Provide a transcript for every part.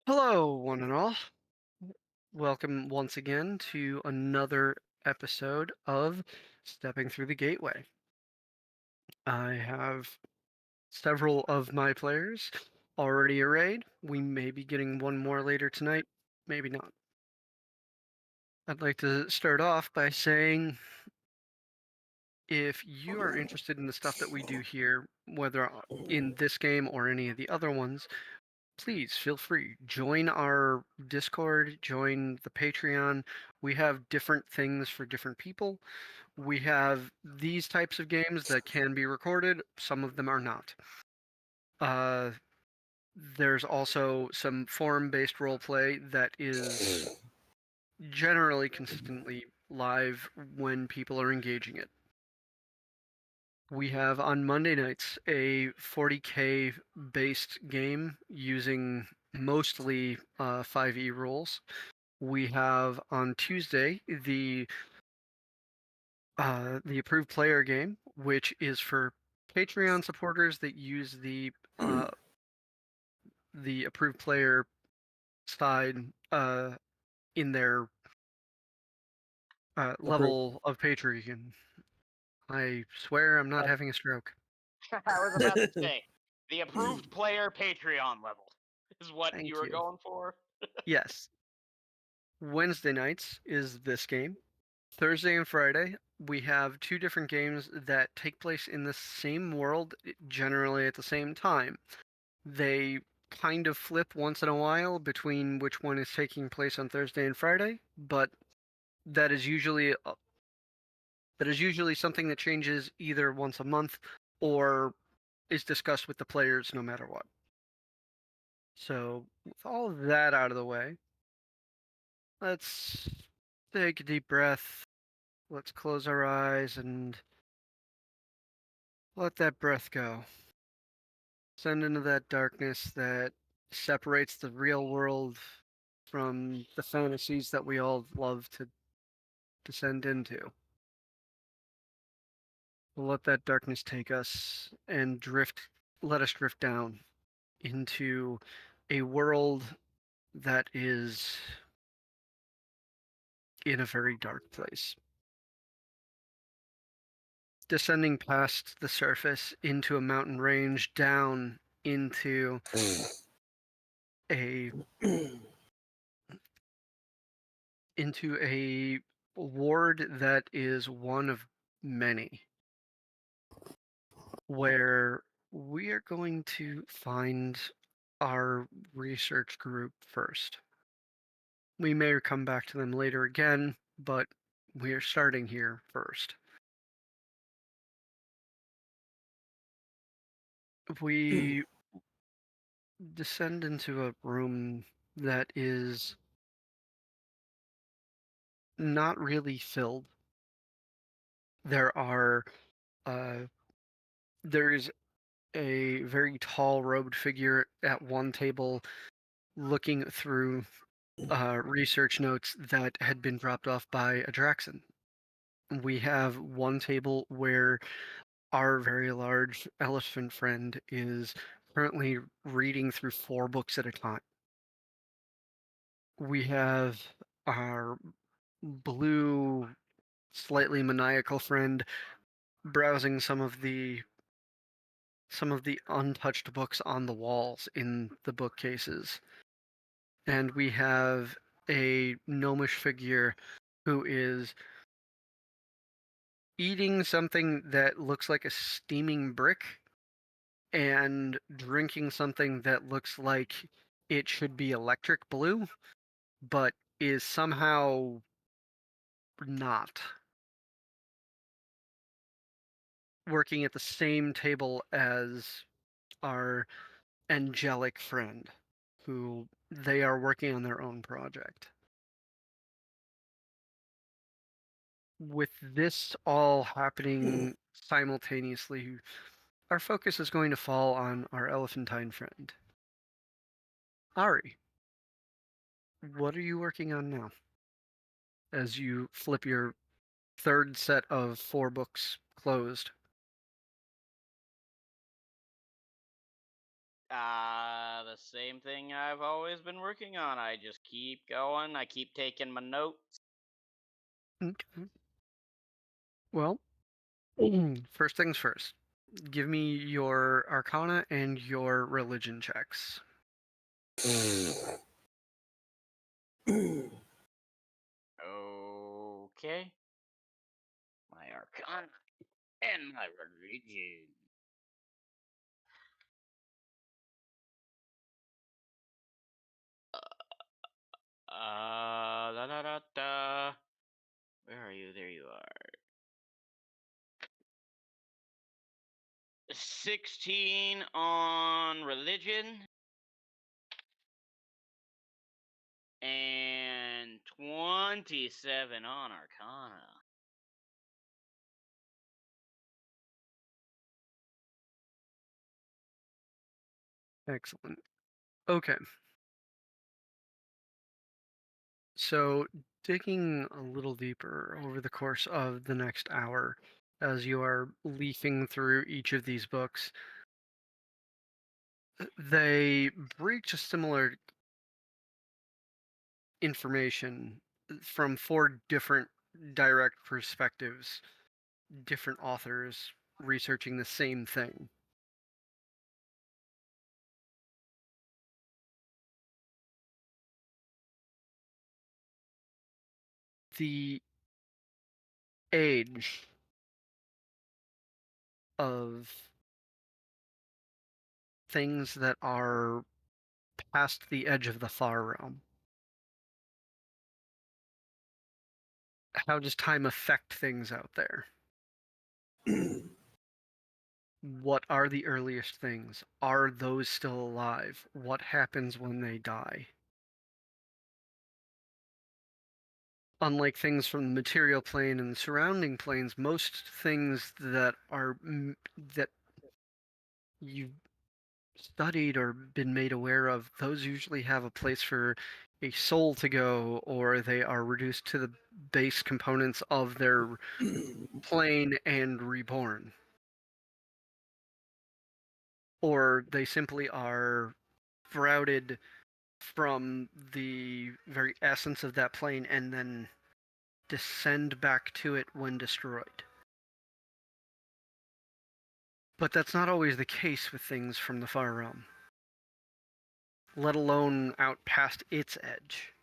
Hello, one and all. Welcome once again to another episode of Stepping Through the Gateway. I have several of my players already arrayed. We may be getting one more later tonight, maybe not. I'd like to start off by saying if you are interested in the stuff that we do here, whether in this game or any of the other ones, please feel free. Join our Discord, join the Patreon. We have different things for different people. We have these types of games that can be recorded, some of them are not. Uh, there's also some forum-based roleplay that is generally consistently live when people are engaging it. We have on Monday nights a 40k based game using mostly 5e rules. We have on Tuesday the approved player game, which is for Patreon supporters that use the approved player side in their Approved. level of Patreon. I swear I'm not Uh, having a stroke. I was about to say, the approved player Patreon level is what you Thank were you. going for. Yes. Wednesday nights is this game. Thursday and Friday, we have two different games that take place in the same world, generally at the same time. They kind of flip once in a while between which one is taking place on Thursday and Friday, but that is usually something that changes either once a month or is discussed with the players no matter what. So, with all of that out of the way, let's take a deep breath. Let's close our eyes and let that breath go. Send into that darkness that separates the real world from the fantasies that we all love to descend into. We'll let that darkness take us and let us drift down into a world that is in a very dark place. Descending past the surface into a mountain range, down into a a ward that is one of many, where we are going to find our research group first. We may come back to them later again, but we are starting here first. We descend into a room that is not really filled. There are uh, there is a very tall robed figure at one table looking through research notes that had been dropped off by Adraxan. We have one table where our very large elephant friend is currently reading through 4 books at a time. We have our blue, slightly maniacal friend browsing some of the untouched books on the walls in the bookcases. And we have a gnomish figure who is eating something that looks like a steaming brick and drinking something that looks like it should be electric blue, but is somehow not. Working at the same table as our angelic friend, who they are working on their own project. With this all happening simultaneously, our focus is going to fall on our elephantine friend. Ari, what are you working on now? As you flip your third set of 4 books closed. The same thing I've always been working on. I just keep going. I keep taking my notes. Okay. Well, first things first. Give me your Arcana and your religion checks. Okay. My arcana and my religion. Da da da da. Where are you? There you are. 16 on religion and 27 on arcana. Excellent. Okay. So, digging a little deeper over the course of the next hour, as you are leafing through each of these books, they breach a similar information from four different direct perspectives, different authors researching the same thing. The age of things that are past the edge of the far realm. How does time affect things out there? What are the earliest things? Are those still alive? What happens when they die? Unlike things from the material plane and the surrounding planes, most things that are that you've studied or been made aware of, those usually have a place for a soul to go, or they are reduced to the base components of their plane and reborn. Or they simply are sprouted from the very essence of that plane and then descend back to it when destroyed. But that's not always the case with things from the far realm, let alone out past its edge.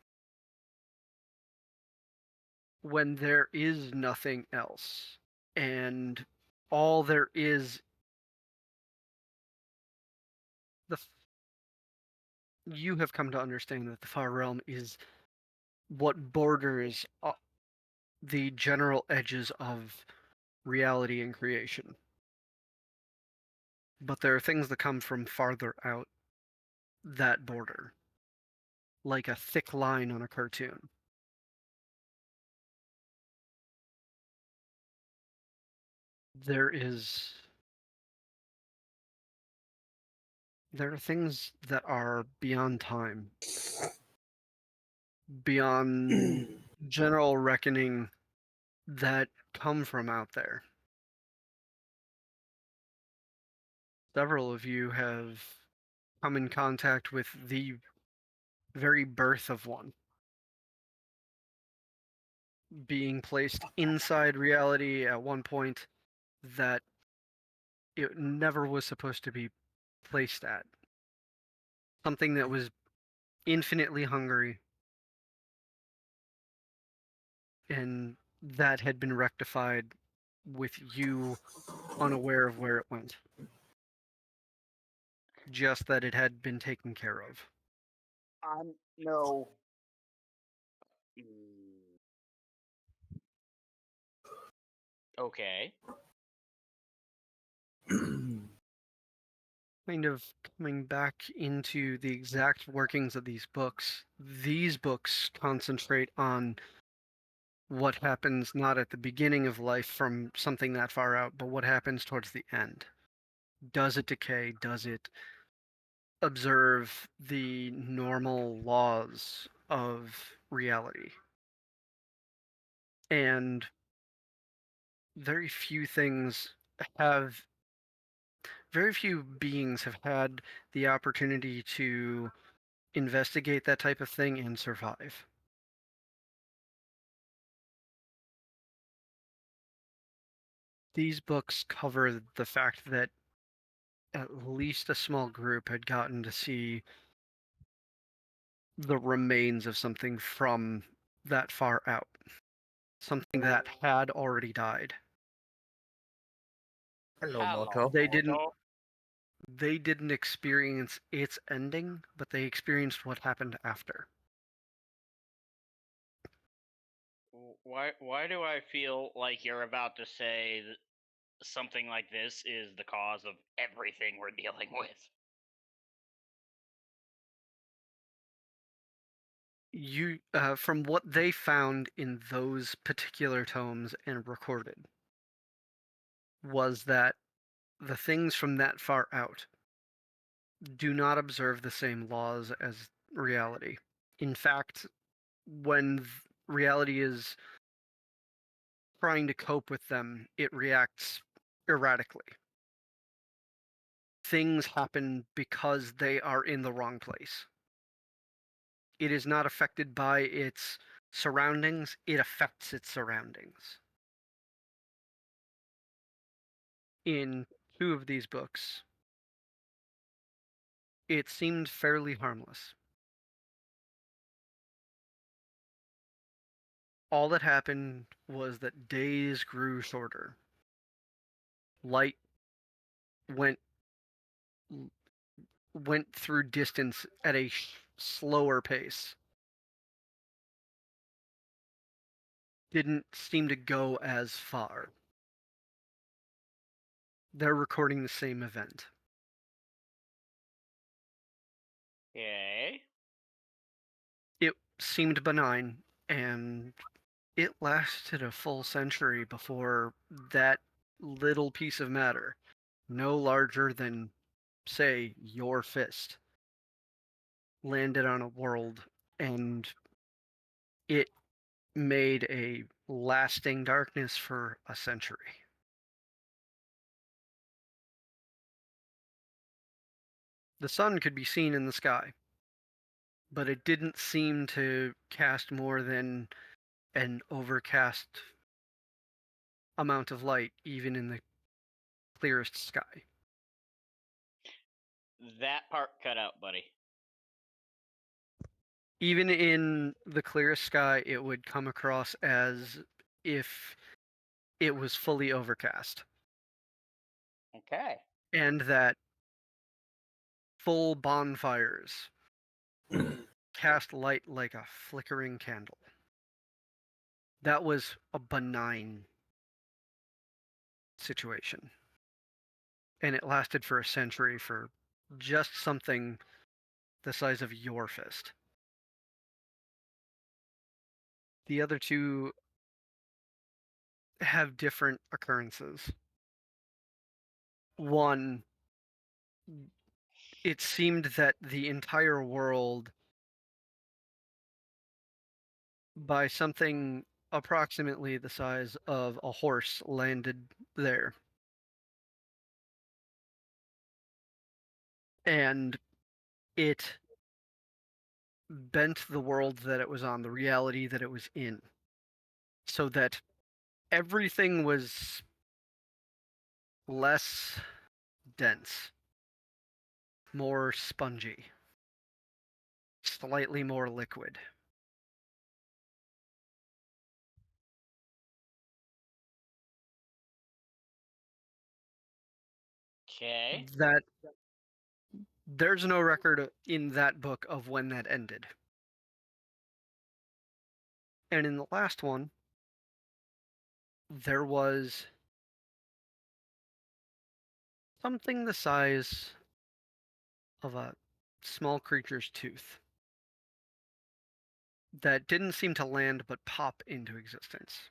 When there is nothing else, and all there is, the you have come to understand that the far realm is what borders the general edges of reality and creation. But there are things that come from farther out that border, like a thick line on a cartoon. There is there are things that are beyond time, beyond general reckoning that come from out there. Several of you have come in contact with the very birth of one, being placed inside reality at one point that it never was supposed to be placed at. Something that was infinitely hungry, and that had been rectified with you unaware of where it went. Just that it had been taken care of. No. Mm, okay. Kind of coming back into the exact workings of these books concentrate on what happens not at the beginning of life from something that far out, but what happens towards the end. Does it decay? Does it observe the normal laws of reality? And very few things have very few beings have had the opportunity to investigate that type of thing and survive. These books cover the fact that at least a small group had gotten to see the remains of something from that far out, something that had already died. Hello, Hello, Moto. They didn't Moto. they didn't experience its ending, but they experienced what happened after. Why do I feel like you're about to say that something like this is the cause of everything we're dealing with? From what they found in those particular tomes and recorded, was that the things from that far out do not observe the same laws as reality. In fact, when reality is trying to cope with them, it reacts erratically. Things happen because they are in the wrong place. It is not affected by its surroundings, it affects its surroundings. In two of these books, it seemed fairly harmless. All that happened was that days grew shorter. Light went went through distance at a slower pace. Didn't seem to go as far. They're recording the same event. Okay. It seemed benign, and it lasted a full century before that little piece of matter, no larger than, say, your fist, landed on a world, and it made a lasting darkness for a century. The sun could be seen in the sky, but it didn't seem to cast more than an overcast amount of light, even in the clearest sky. That part cut out, buddy. Even in the clearest sky, it would come across as if it was fully overcast, Okay. and that full bonfires cast light like a flickering candle. That was a benign situation, and it lasted for a century for just something the size of your fist. The other two have different occurrences. One, it seemed that the entire world, by something approximately the size of a horse, landed there. And it bent the world that it was on, the reality that it was in, so that everything was less dense, more spongy, slightly more liquid. Okay. That there's no record in that book of when that ended. And in the last one, there was something the size of a small creature's tooth that didn't seem to land but pop into existence.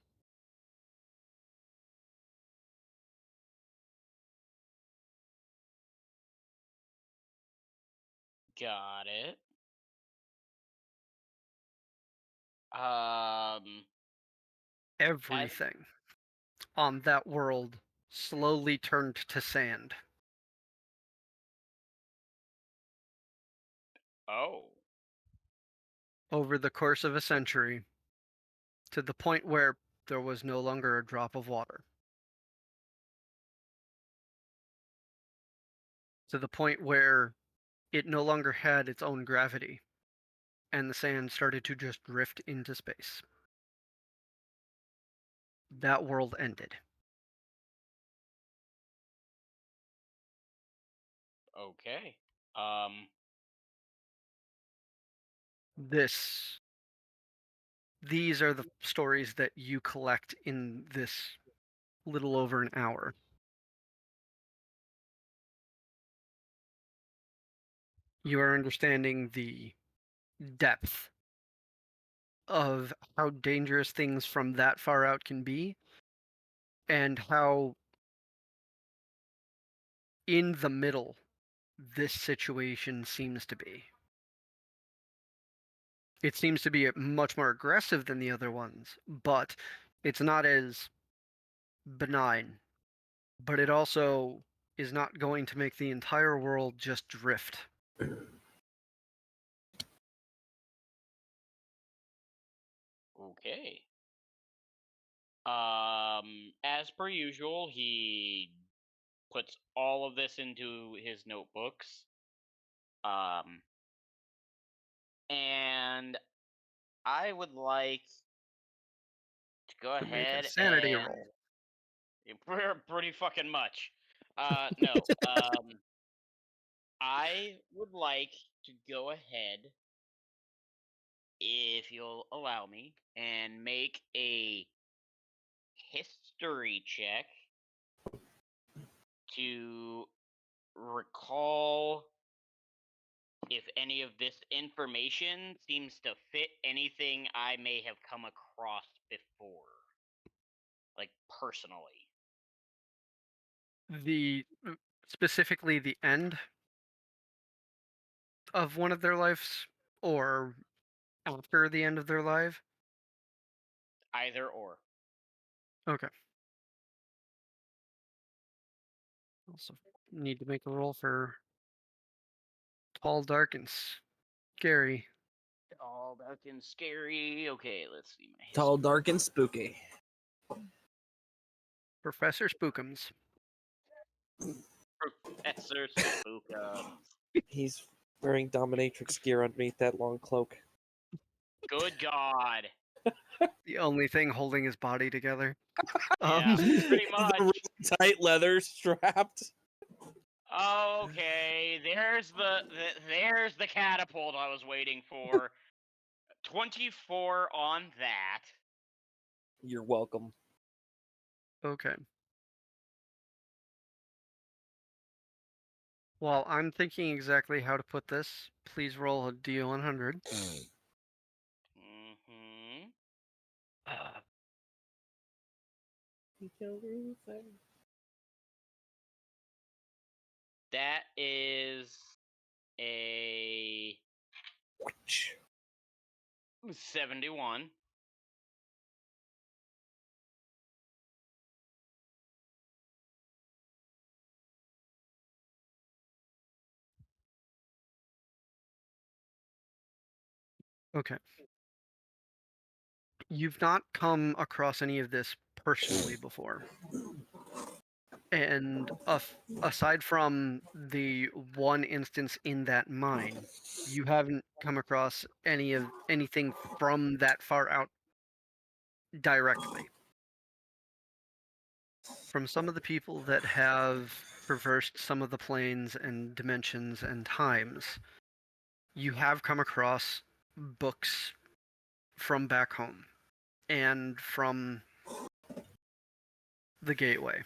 Got it. Um. As Everything on that world slowly turned to sand. Oh. over the course of a century to the point where there was no longer a drop of water, to the point where it no longer had its own gravity, and the sand started to just drift into space. That world ended. Okay. Um. This these are the stories that you collect in this little over an hour. You are understanding the depth of how dangerous things from that far out can be, and how in the middle this situation seems to be. It seems to be much more aggressive than the other ones, but it's not as benign. But it also is not going to make the entire world just drift. Okay. As per usual, he puts all of this into his notebooks. Um, and I would like to go To make a ahead sanity and roll. pretty fucking much. No. I would like to go ahead, if you'll allow me, and make a history check to recall if any of this information seems to fit anything I may have come across before, like personally. The specifically the end of one of their lives, or after the end of their life. Either or. Okay. Also need to make a roll for tall, dark, and scary. All dark and scary. Okay, let's see my Tall, history. dark, and spooky. Professor Spookums. Professor Spookums. He's wearing dominatrix gear underneath that long cloak. Good God. The only thing holding his body together. Yeah, pretty The really much. tight leather strapped. Okay, there's the catapult I was waiting for. 24 on that. You're welcome. Okay. While I'm thinking exactly how to put this, please roll a D100. Mm-hmm. Uh, That is a 71. okay. You've not come across any of this personally before. And aside from the one instance in that mine, you haven't come across anything from that far out directly. From some of the people that have traversed some of the planes and dimensions and times, you have come across books from back home and from the gateway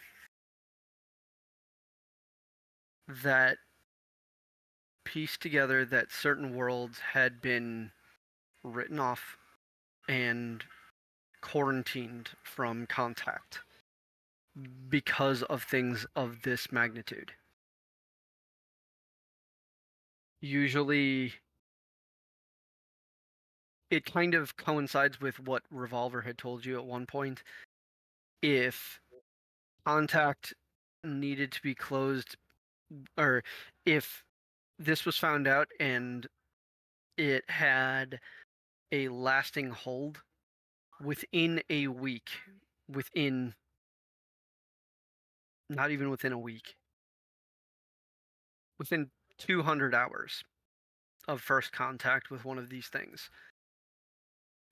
that piece together that certain worlds had been written off and quarantined from contact because of things of this magnitude. Usually, it kind of coincides with what Revolver had told you at one point. If contact needed to be closed, or if this was found out and it had a lasting hold within a week, within not even within a week, within 200 hours of first contact with one of these things.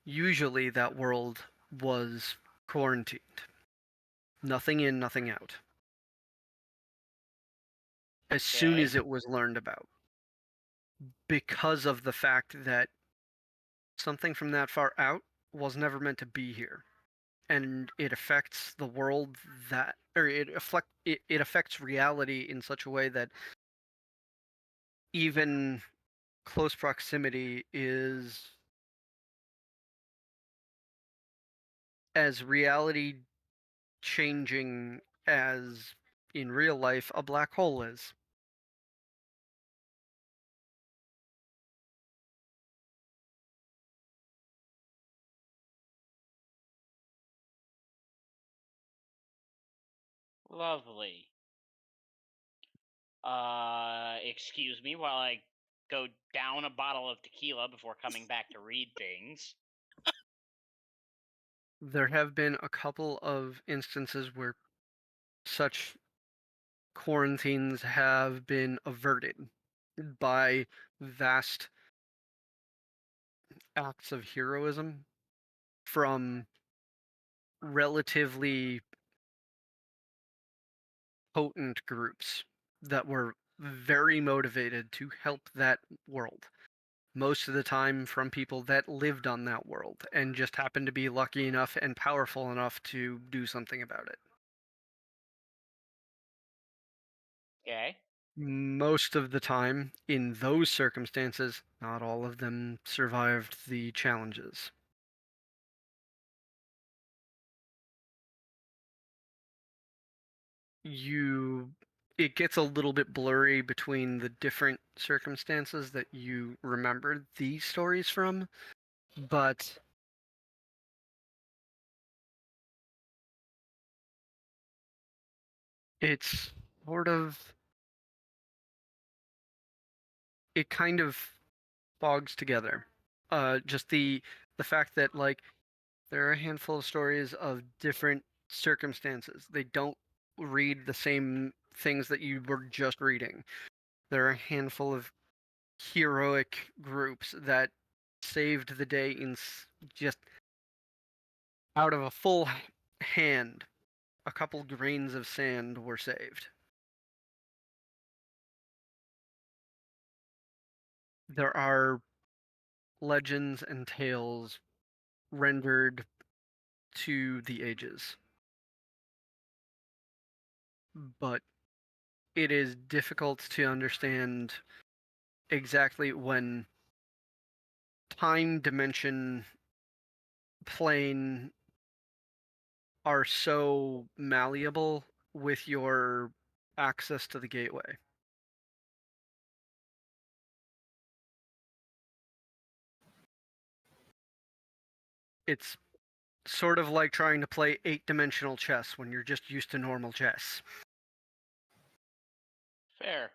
Usually that world was quarantined. Nothing in, nothing out. As soon Okay. as it was learned about. Because of the fact that something from that far out was never meant to be here. And it affects the world that or it affects reality in such a way that even close proximity is as reality changing as in real life a black hole is. Lovely. Excuse me while I go down a bottle of tequila before coming back to read things. There have been a couple of instances where such quarantines have been averted by vast acts of heroism from relatively potent groups that were very motivated to help that world. Most of the time from people that lived on that world and just happened to be lucky enough and powerful enough to do something about it. Okay. Most of the time, in those circumstances, not all of them survived the challenges. You it gets a little bit blurry between the different circumstances that you remember these stories from, but it's sort of it kind of bogs together. Just the fact that like there are a handful of stories of different circumstances. They don't read the same things that you were just reading. There are a handful of heroic groups that saved the day in just out of a full hand. A couple grains of sand were saved. There are legends and tales rendered to the ages, but it is difficult to understand exactly when time, dimension, plane are so malleable with your access to the gateway. It's sort of like trying to play eight-dimensional chess when you're just used to normal chess. Fair.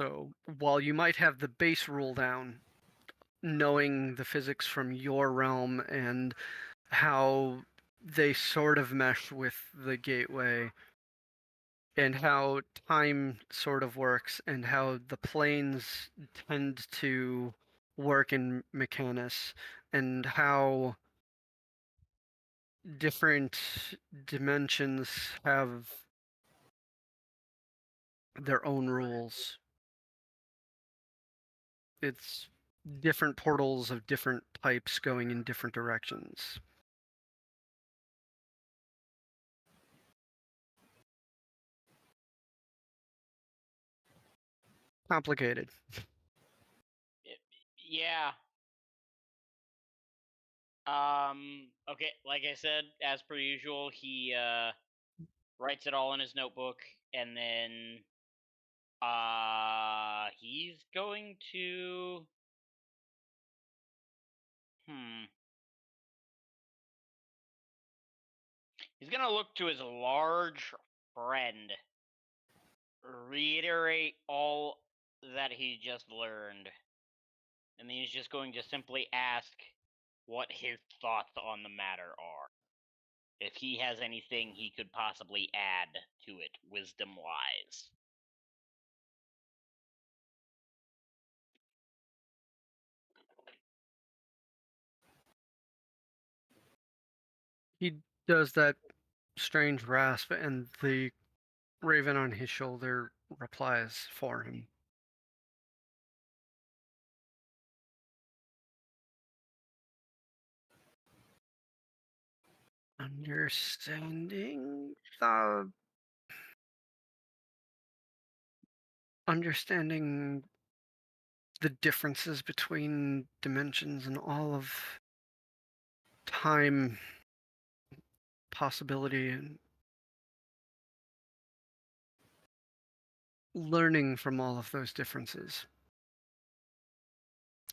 So while you might have the base rule down, knowing the physics from your realm and how they sort of mesh with the gateway and how time sort of works and how the planes tend to work in mechanics and how different dimensions have their own rules. It's different portals of different types going in different directions. Complicated. Y- Yeah. Okay, like I said, as per usual, he writes it all in his notebook and then he's going to hmm He's gonna look to his large friend, reiterate all that he just learned, and then he's just going to simply ask what his thoughts on the matter are. If he has anything he could possibly add to it, wisdom wise. He does that strange rasp, and the raven on his shoulder replies for him. Understanding the differences between dimensions and all of time possibility and learning from all of those differences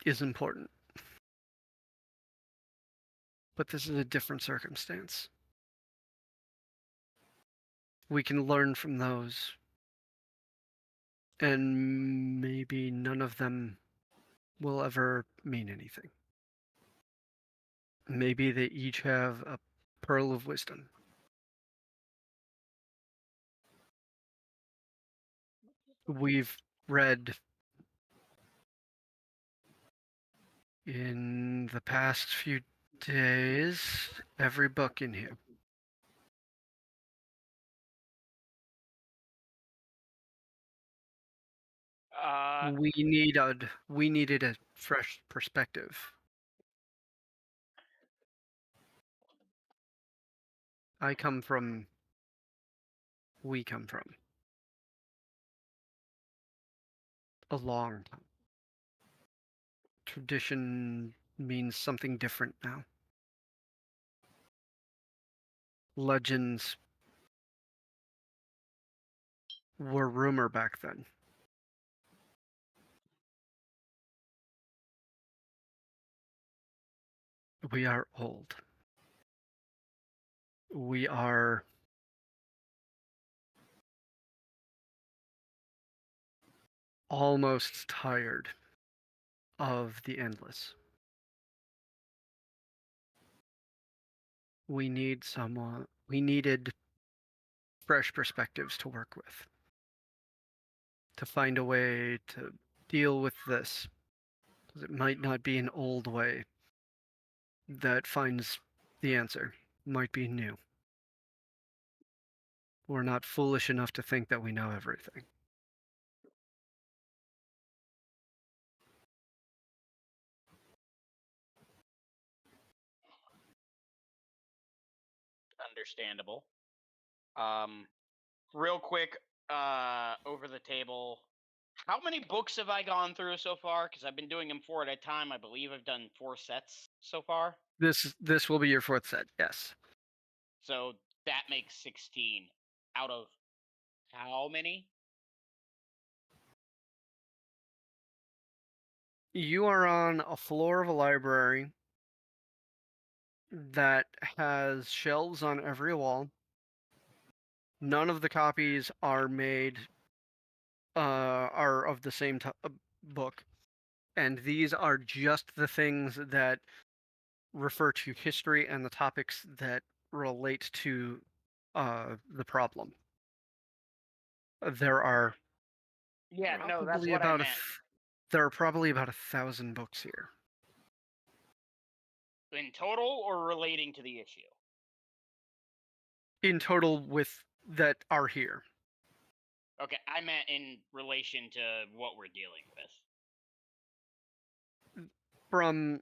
is important. But this is a different circumstance. We can learn from those, and maybe none of them will ever mean anything. Maybe they each have a pearl of wisdom. We've read in the past few days every book in here. We needed a fresh perspective. I come from we come from a long time. Tradition means something different now. Legends were rumor back then. We are old. We are almost tired of the endless. We needed fresh perspectives to work with, to find a way to deal with this. Because it might not be an old way that finds the answer, it might be new. We're not foolish enough to think that we know everything. Understandable. Real quick, over the table. How many books have I gone through so far? Because I've been doing them four at a time. I believe I've done 4 sets so far. This will be your fourth set, yes. So that makes 16 out of how many? You are on a floor of a library that has shelves on every wall. None of the copies are of the same book, and these are just the things that refer to history and the topics that relate to the problem. There are Yeah, no, that's probably what I about meant. there are probably about 1,000 books here. In total or relating to the issue? In total with that are here. Okay, I meant in relation to what we're dealing with. From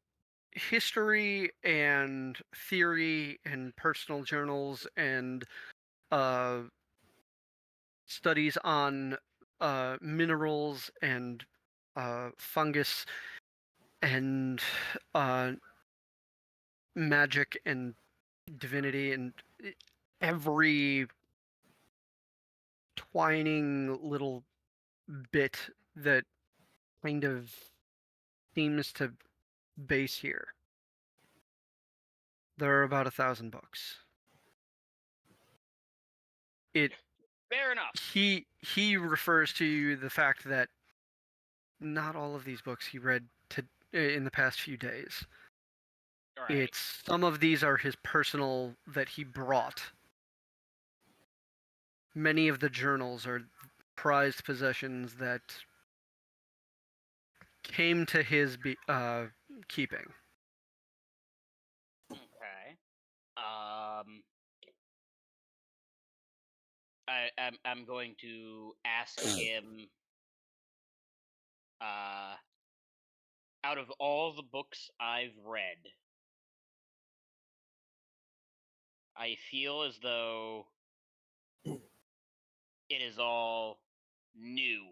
history and theory and personal journals and uh, studies on minerals and fungus and uh, magic and divinity and every twining little bit that kind of seems to base here. There are about 1,000 books. it Fair enough. he refers to the fact that not all of these books he read in the past few days. Right. It's some of these are his personal that he brought. Many of the journals are prized possessions that came to his keeping. Okay. I'm going to ask him. Out of all the books I've read, I feel as though it is all new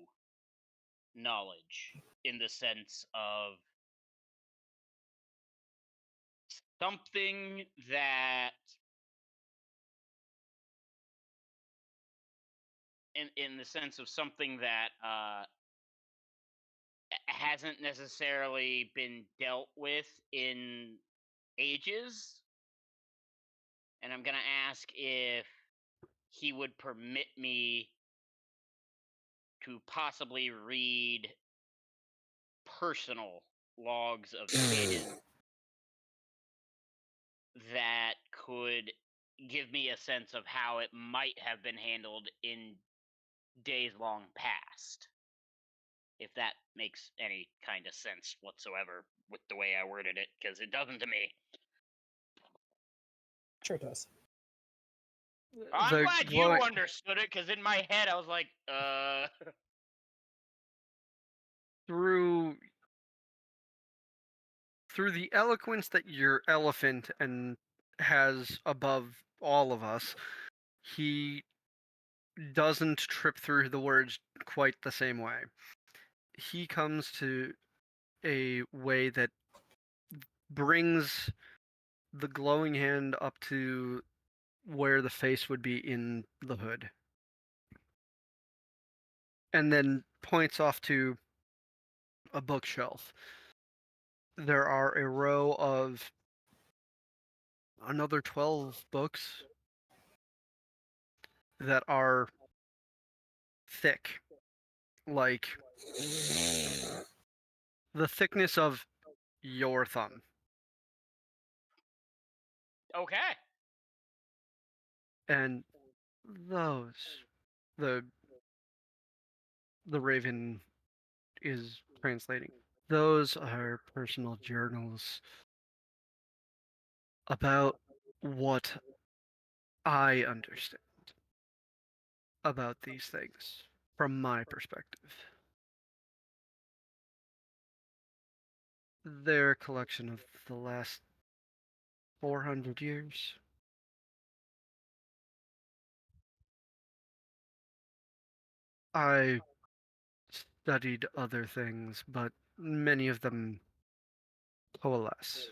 knowledge in the sense of something that in the sense of something that hasn't necessarily been dealt with in ages, and I'm going to ask if he would permit me to possibly read personal logs of his that could give me a sense of how it might have been handled in days long past. If that makes any kind of sense whatsoever with the way I worded it, because it doesn't to me. Sure does. I'm The glad you glowing understood it, because in my head I was like, through through the eloquence that your elephant and has above all of us, he doesn't trip through the words quite the same way. He comes to a way that brings the glowing hand up to where the face would be in the hood, and then points off to a bookshelf. There are a row of another 12 books that are thick, like the thickness of your thumb. okay. And those, the the raven is translating. Those are personal journals about what I understand about these things from my perspective. They're a collection of the last 400 years. I studied other things, but many of them coalesce.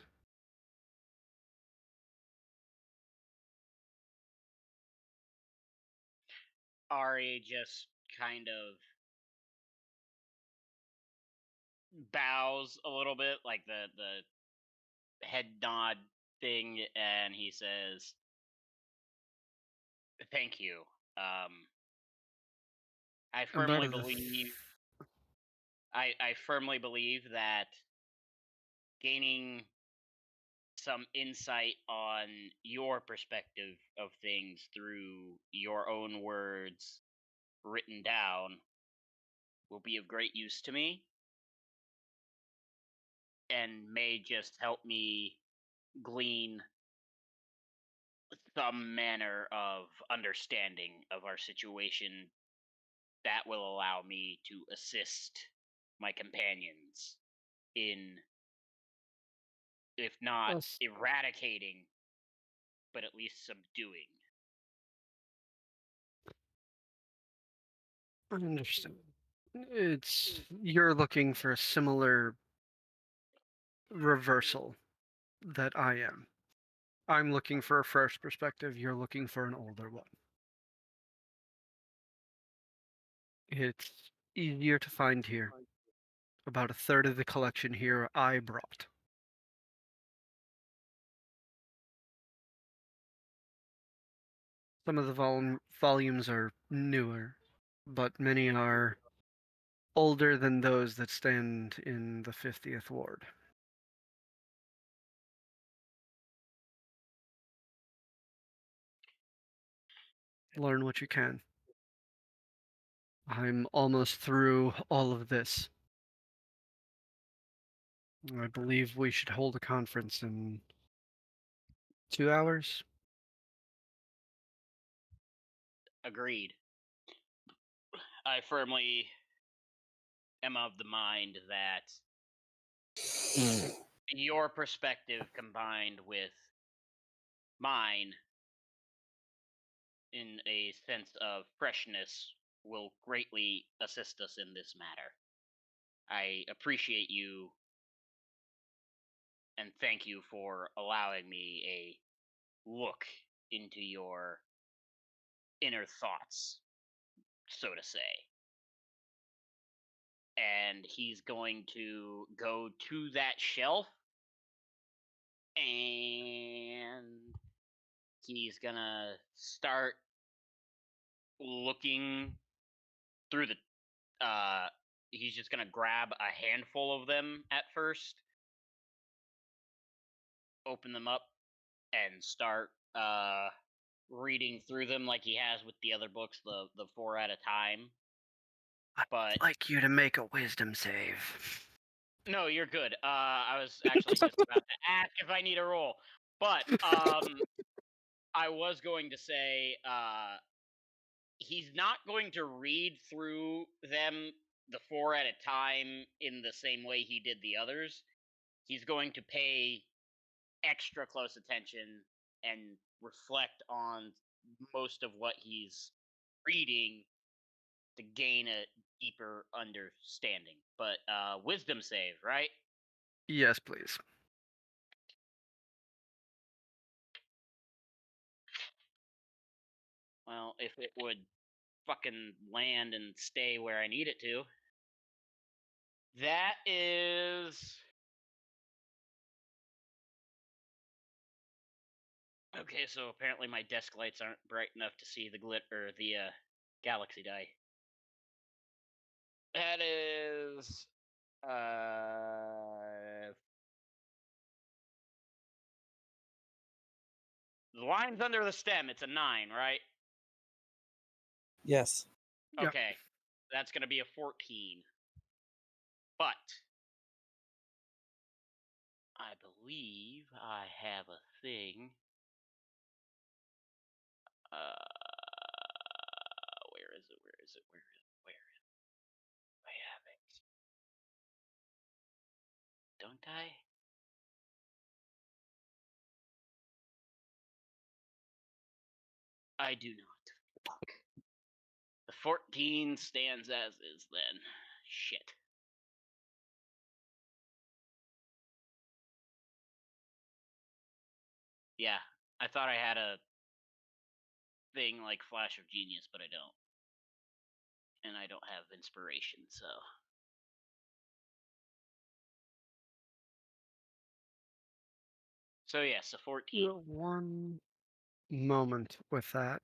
Ari just kind of bows a little bit, like the head nod thing, and he says, "Thank you. Um, I About firmly the believe I firmly believe that gaining some insight on your perspective of things through your own words written down will be of great use to me and may just help me glean some manner of understanding of our situation that will allow me to assist my companions in, if not us. eradicating, but at least subduing." I understand. It's you're looking for a similar reversal that I am. I'm looking for a fresh perspective. You're looking for an older one. It's easier to find here. About a third of the collection here I brought. Some of the volumes are newer, but many are older than those that stand in the 50th Ward. Learn what you can. I'm almost through all of this. I believe we should hold a conference in 2 hours. Agreed. I firmly am of the mind that your perspective combined with mine in a sense of freshness will greatly assist us in this matter. I appreciate you and thank you for allowing me a look into your inner thoughts, so to say. And he's going to go to that shelf and he's gonna start looking through the he's just gonna grab a handful of them at first, open them up, and start reading through them like he has with the other books, the four at a time. I'd But like you to make a wisdom save. no, you're good. I was actually just about to ask if I need a roll, but I was going to say he's not going to read through them the four at a time in the same way he did the others. He's going to pay extra close attention and reflect on most of what he's reading to gain a deeper understanding. But wisdom save, right? Yes, please. Well, if it would fucking land and stay where I need it to. That is okay. So apparently my desk lights aren't bright enough to see the galaxy die. That is the lines under the stem. It's a 9, right? Yes. Yep. Okay, that's gonna be a 14. But I believe I have a thing. Where is it? Where is it? Where is it? Where is it? I have it. Don't I? I do not. Fuck. The 14 stands as is then. Shit. Yeah, I thought I had a thing like Flash of Genius, but I don't. And I don't have inspiration, so. So, yes, a 14. One moment with that.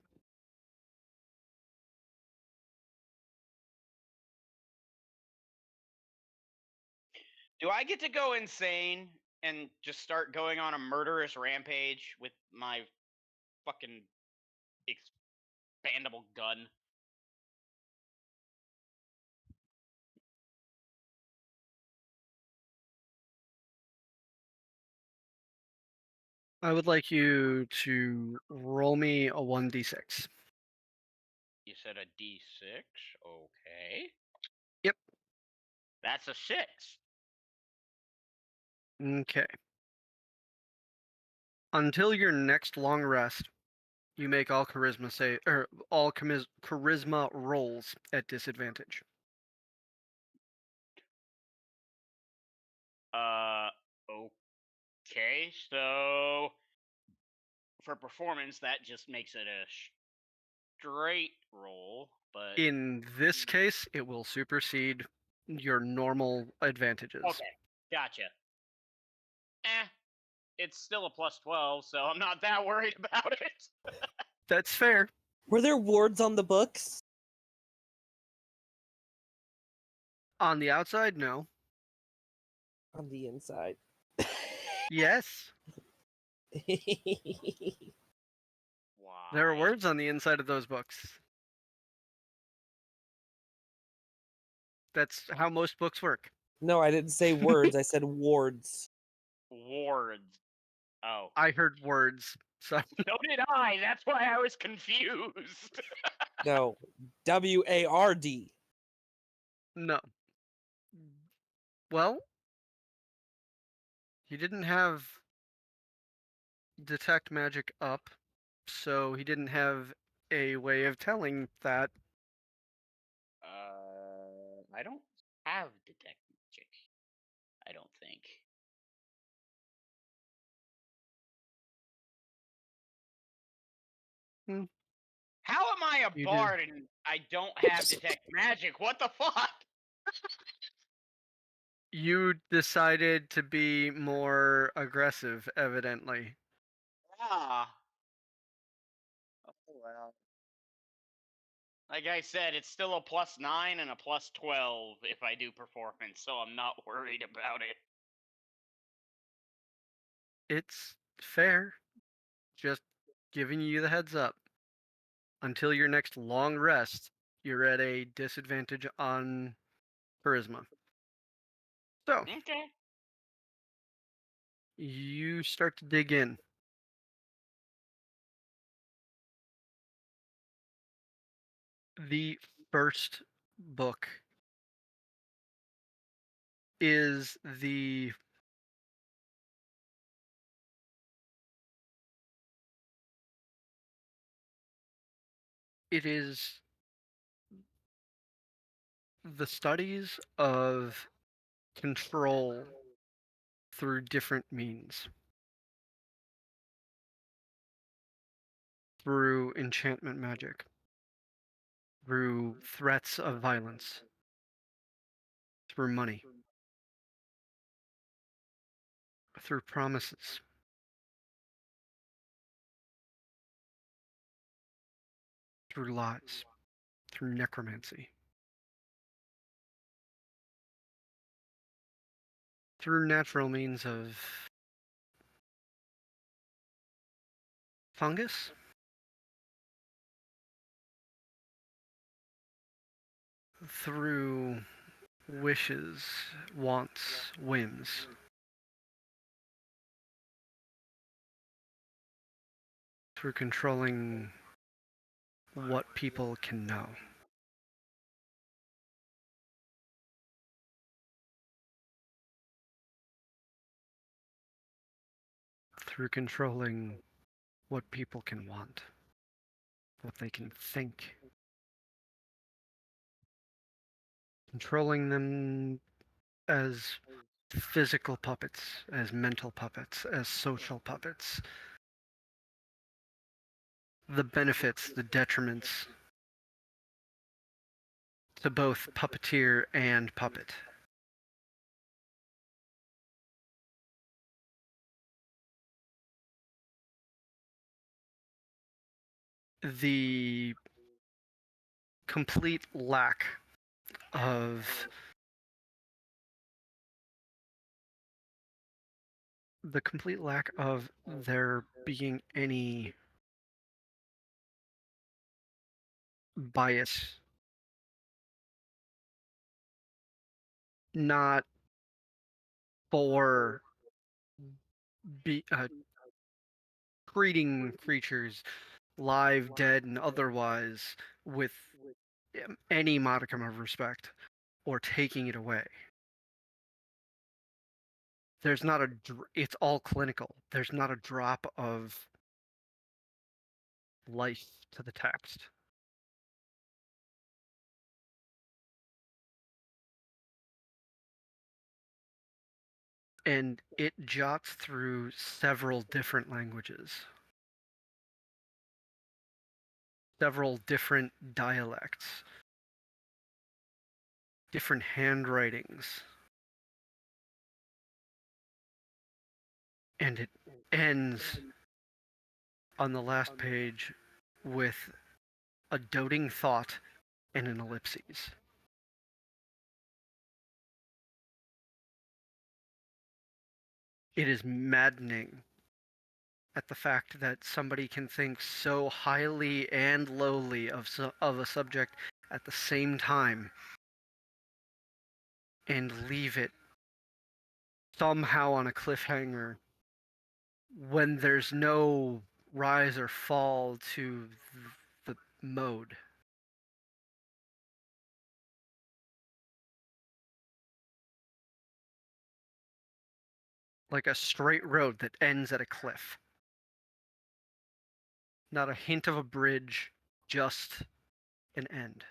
Do I get to go insane and just start going on a murderous rampage with my fucking expandable gun? I would like you to roll me a 1d6. You said a D6? Okay. Yep. That's a 6. Okay. Until your next long rest, you make all charisma rolls at disadvantage. Okay, so for performance, that just makes it a straight roll, but In this case, it will supersede your normal advantages. okay, gotcha. It's still a plus 12, so I'm not that worried about it. That's fair. Were there wards on the books? On the outside, no. On the inside. Yes, there are Why? words on the inside of those books. That's how most books work. No, I didn't say words. I said wards. Wards. Oh. I heard words, so So did I. That's why I was confused. No, W-A-R-D. no. Well, he didn't have detect magic up, so he didn't have a way of telling that. I don't have detect magic. I don't think. Hmm, How am I a you do. bard and I don't have detect magic? What the fuck? You decided to be more aggressive, evidently. Ah. Oh well. Like I said, it's still a +9 and a +12 if I do performance, so I'm not worried about it. It's fair. Just giving you the heads up. Until your next long rest, you're at a disadvantage on charisma. So, Okay. you start to dig in. The first book is it is the studies of control through different means. Through enchantment magic, through threats of violence, through money, through promises, through lies, through necromancy, through natural means of fungus, through wishes, wants, whims, through controlling what people can know. Through controlling what people can want, what they can think, controlling them as physical puppets, as mental puppets, as social puppets. The benefits, the detriments to both puppeteer and puppet. The complete lack of there being any bias, not for treating creatures, live, dead, and otherwise, with any modicum of respect, or taking it away. There's not it's all clinical. There's not a drop of life to the text. And it jots through several different languages, several different dialects, different handwritings. And it ends on the last page with a doting thought and an ellipses. It is maddening at the fact that somebody can think so highly and lowly of a subject at the same time and leave it somehow on a cliffhanger when there's no rise or fall to the mode. Like a straight road that ends at a cliff. Not a hint of a bridge, just an end.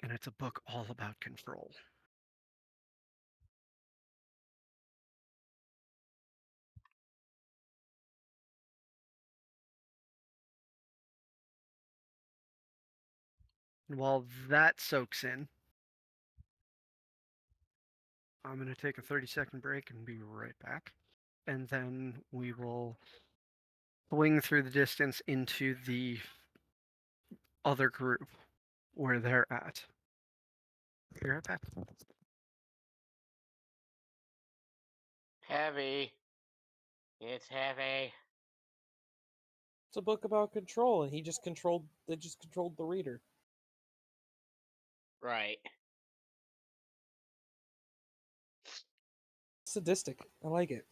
And it's a book all about control. And while that soaks in, I'm going to take a 30-second break and be right back. And then we will swing through the distance into the other group where they're at. Be right back. Heavy. It's heavy. It's a book about control, and they just controlled the reader. Right. Sadistic. I like it.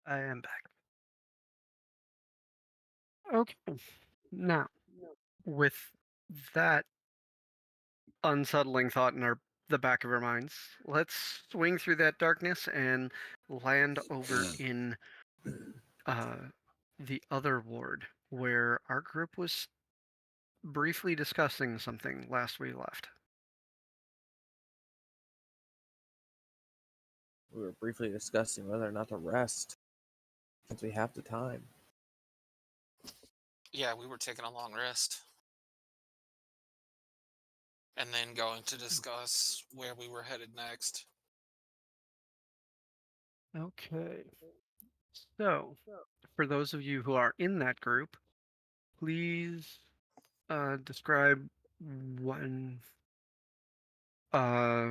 I am back. Okay. Now, with that unsettling thought in the back of our minds, let's swing through that darkness and land over in uh, the other ward where our group was briefly discussing something last we left. We were briefly discussing whether or not to rest, since we have the time. Yeah, we were taking a long rest. And then going to discuss where we were headed next. Okay. So, for those of you who are in that group, please describe when uh,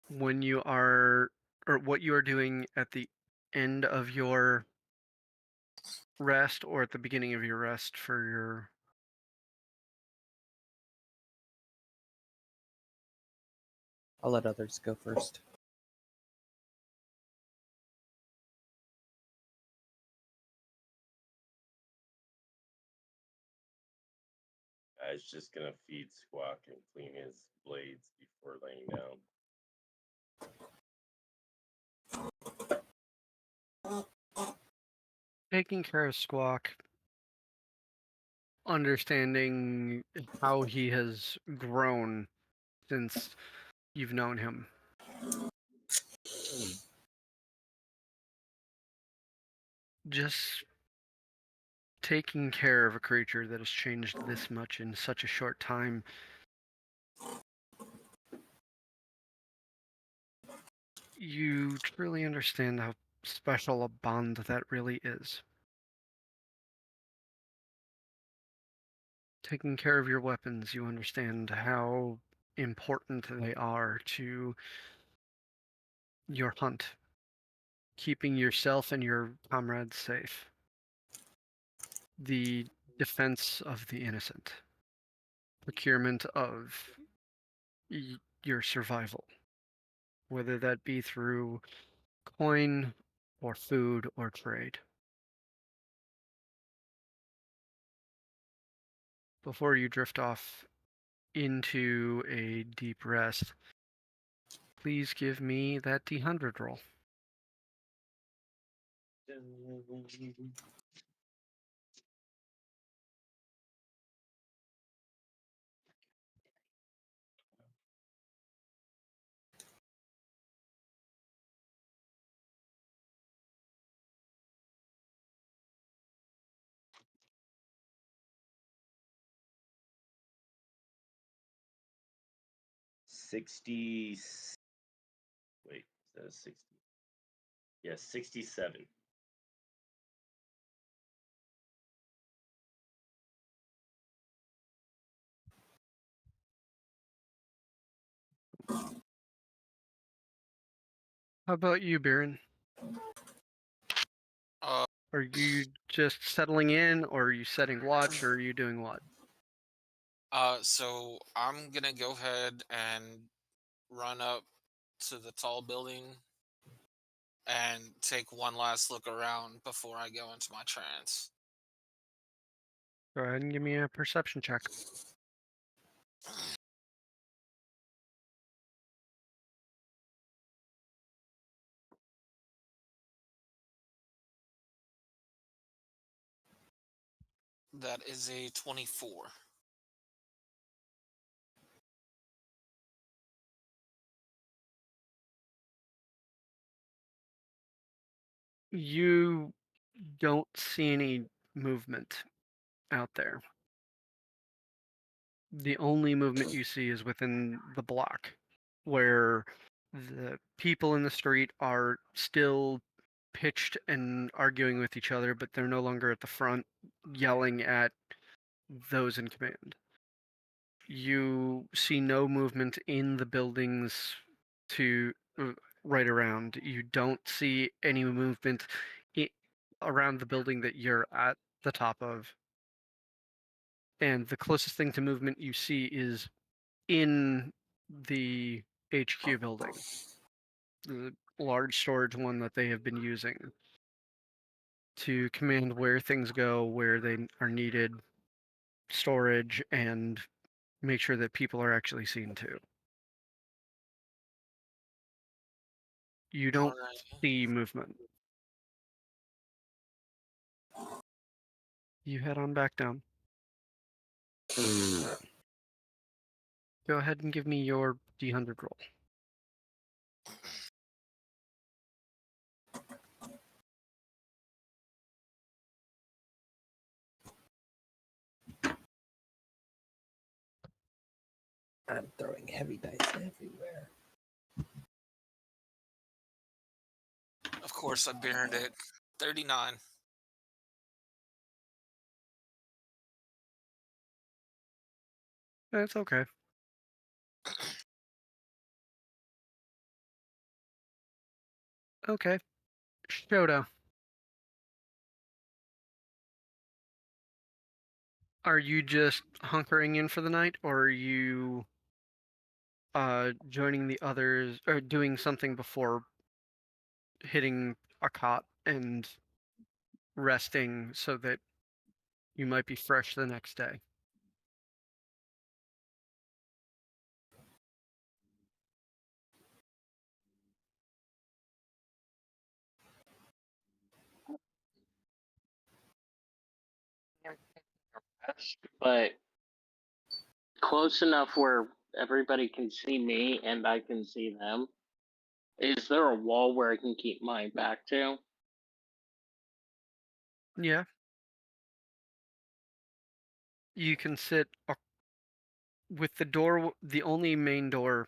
when you are or what you are doing at the end of your rest or at the beginning of your rest for your. I'll let others go first. I was just gonna feed Squawk and clean his blades before laying down. Taking care of Squawk, understanding how he has grown since you've known him. Just taking care of a creature that has changed this much in such a short time. You truly understand how special a bond that really is. Taking care of your weapons, you understand how important they are to your hunt, keeping yourself and your comrades safe. the defense of the innocent, procurement of your survival, whether that be through coin or food or trade. Before you drift off into a deep rest, please give me that D100 roll. $60. Wait, is that a 60? Yes, 67. How about you, Baron? Uh, Are you just settling in, or are you setting watch, or are you doing what? so I'm gonna go ahead and run up to the tall building and take one last look around before I go into my trance. Go ahead and give me a perception check. That is a 24. You don't see any movement out there. The only movement you see is within the block, where the people in the street are still pitched and arguing with each other, but they're no longer at the front yelling at those in command. You see no movement in the buildings to right around. You don't see any movement I- around the building that you're at the top of. And the closest thing to movement you see is in the HQ building, the large storage one that they have been using to command where things go, where they are needed, storage, and make sure that people are actually seen to. You All don't right. see movement. You head on back down. Go ahead and give me your D100 roll. I'm throwing heavy dice everywhere. Of course, I burned it. 39. That's okay. Okay. Shoto, are you just hunkering in for the night, or are you joining the others, or doing something before hitting a cot and resting so that you might be fresh the next day? But close enough where everybody can see me and I can see them. Is there a wall where I can keep my back to? Yeah. You can sit with the door, the only main door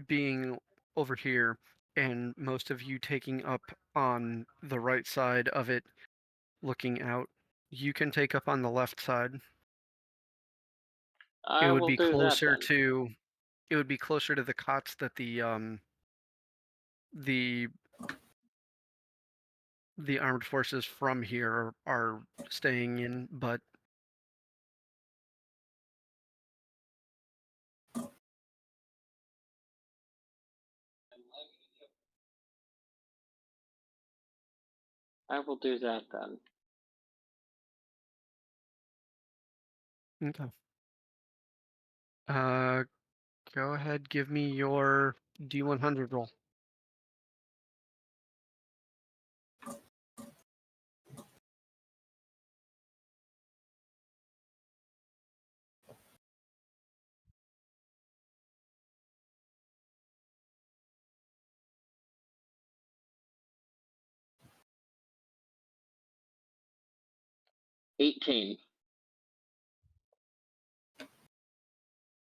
being over here, and most of you taking up on the right side of it, looking out. You can take up on the left side. It I would will be do that closer then. to the cots that the the armed forces from here are staying in, but I will do that then. okay. Go ahead, give me your D100 roll. $18.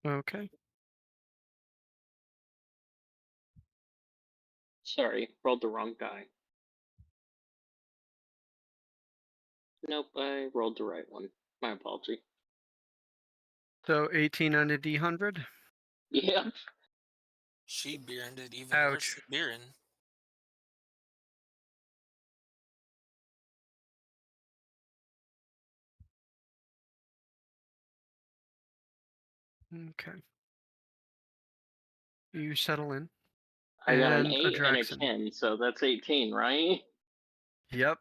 Okay. Sorry, rolled the wrong die. Nope, I rolled the right one. My apology. So 18 on a D100. Yeah. She beered it even worse Ouch. than beering. Okay. You settle in. I got an And 8 and a Adraxon. 10, so that's 18, right? Yep.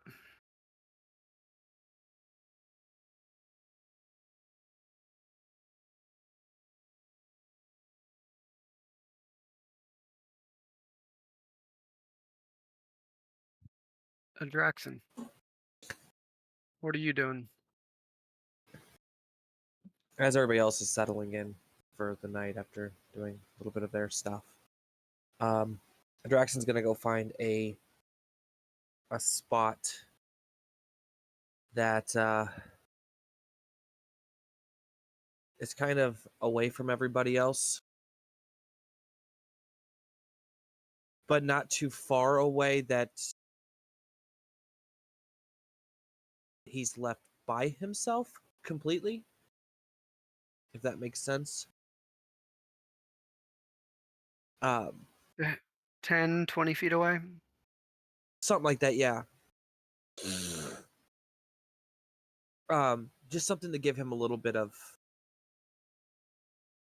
Adraxon. What are you doing? As everybody else is settling in for the night after doing a little bit of their stuff, Draxon's gonna go find a spot that is kind of away from everybody else, but not too far away that he's left by himself completely, if that makes sense. Um, 10, 20 feet away? Something like that, yeah. Just something to give him a little bit of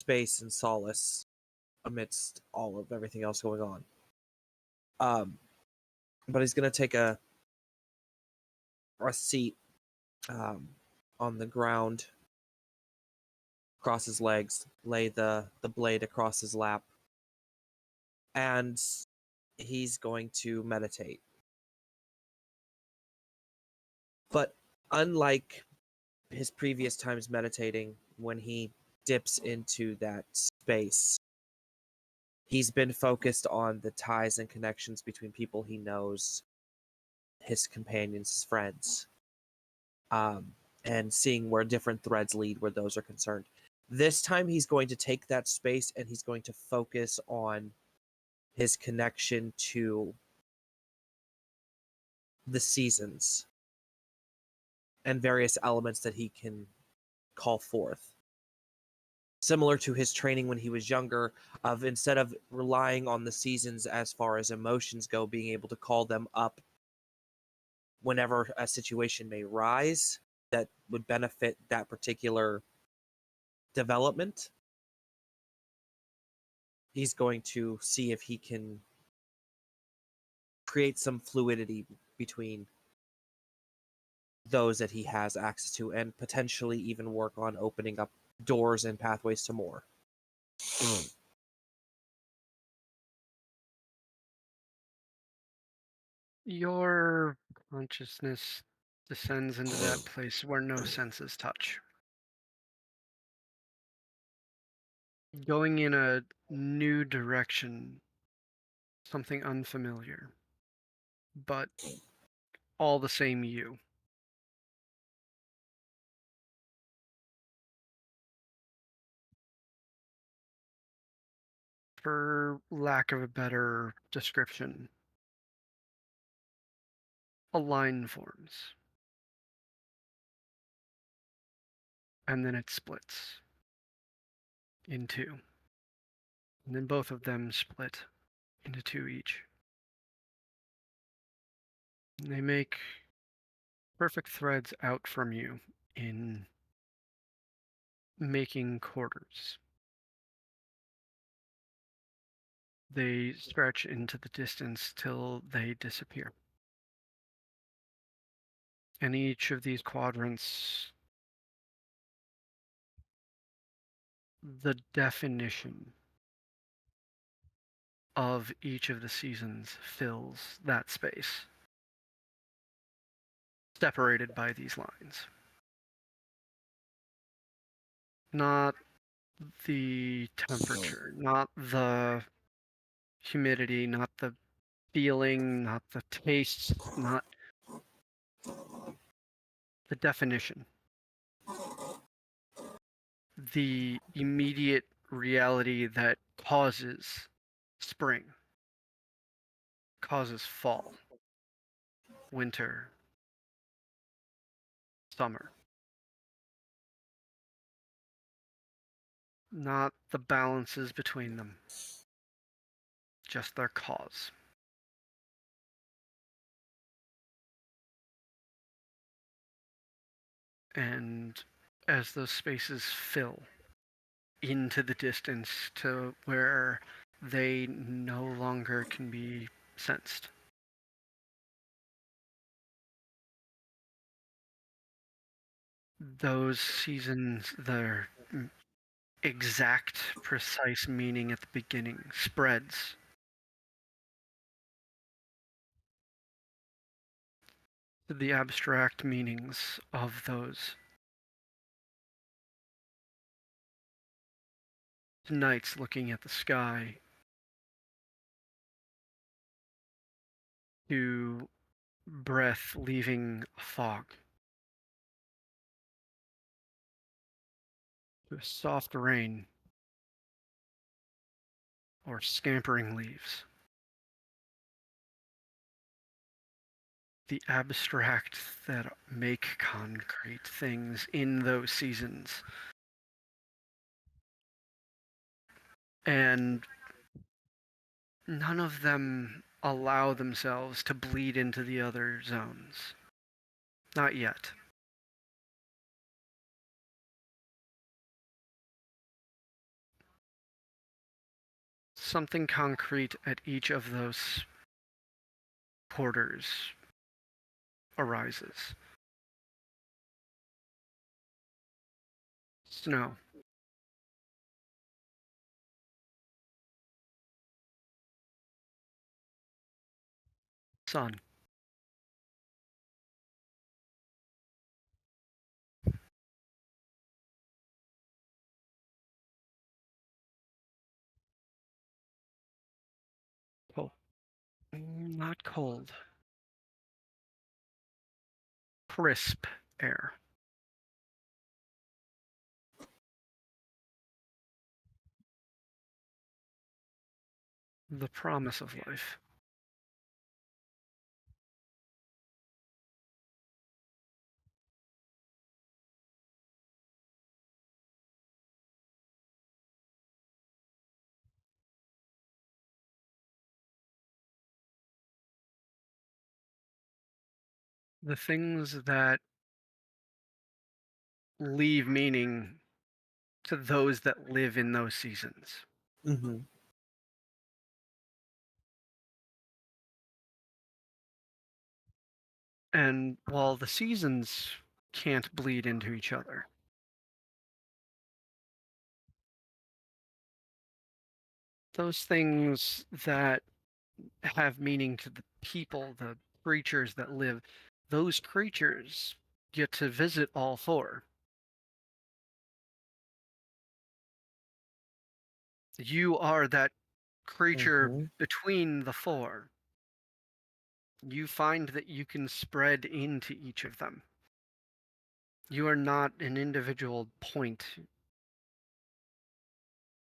space and solace amidst all of everything else going on. But he's gonna take a seat on the ground, cross his legs, lay the blade across his lap, and he's going to meditate. But unlike his previous times meditating, when he dips into that space, he's been focused on the ties and connections between people he knows, his companions, his friends, and seeing where different threads lead where those are concerned. This time, he's going to take that space and he's going to focus on his connection to the seasons and various elements that he can call forth. Similar to his training when he was younger, of instead of relying on the seasons as far as emotions go, being able to call them up whenever a situation may rise that would benefit that particular development. He's going to see if he can create some fluidity between those that he has access to and potentially even work on opening up doors and pathways to more. Your consciousness descends into that place where no senses touch. Going in a new direction, something unfamiliar, but all the same you. For lack of a better description, a line forms, and then it splits in two. And then both of them split into two each. They make perfect threads out from you in making quarters. They stretch into the distance till they disappear. And each of these quadrants, the definition of each of the seasons fills that space, separated by these lines. Not the temperature, not the humidity, not the feeling, not the taste, not the definition. The immediate reality that causes spring, causes fall, winter, summer. Not the balances between them, just their cause. And as those spaces fill into the distance to where they no longer can be sensed, those seasons, their exact, precise meaning at the beginning spreads to the abstract meanings of those nights looking at the sky, to breath leaving a fog, to a soft rain or scampering leaves. The abstract that make concrete things in those seasons. And none of them allow themselves to bleed into the other zones. Not yet. Something concrete at each of those quarters arises. Snow. Sun. Cold. Not cold. Crisp air. The promise of life. The things that leave meaning to those that live in those seasons. Mm-hmm. And while the seasons can't bleed into each other, those things that have meaning to the people, the creatures that live, those creatures get to visit all four. You are that creature Mm-hmm. between the four. You find that you can spread into each of them. You are not an individual point.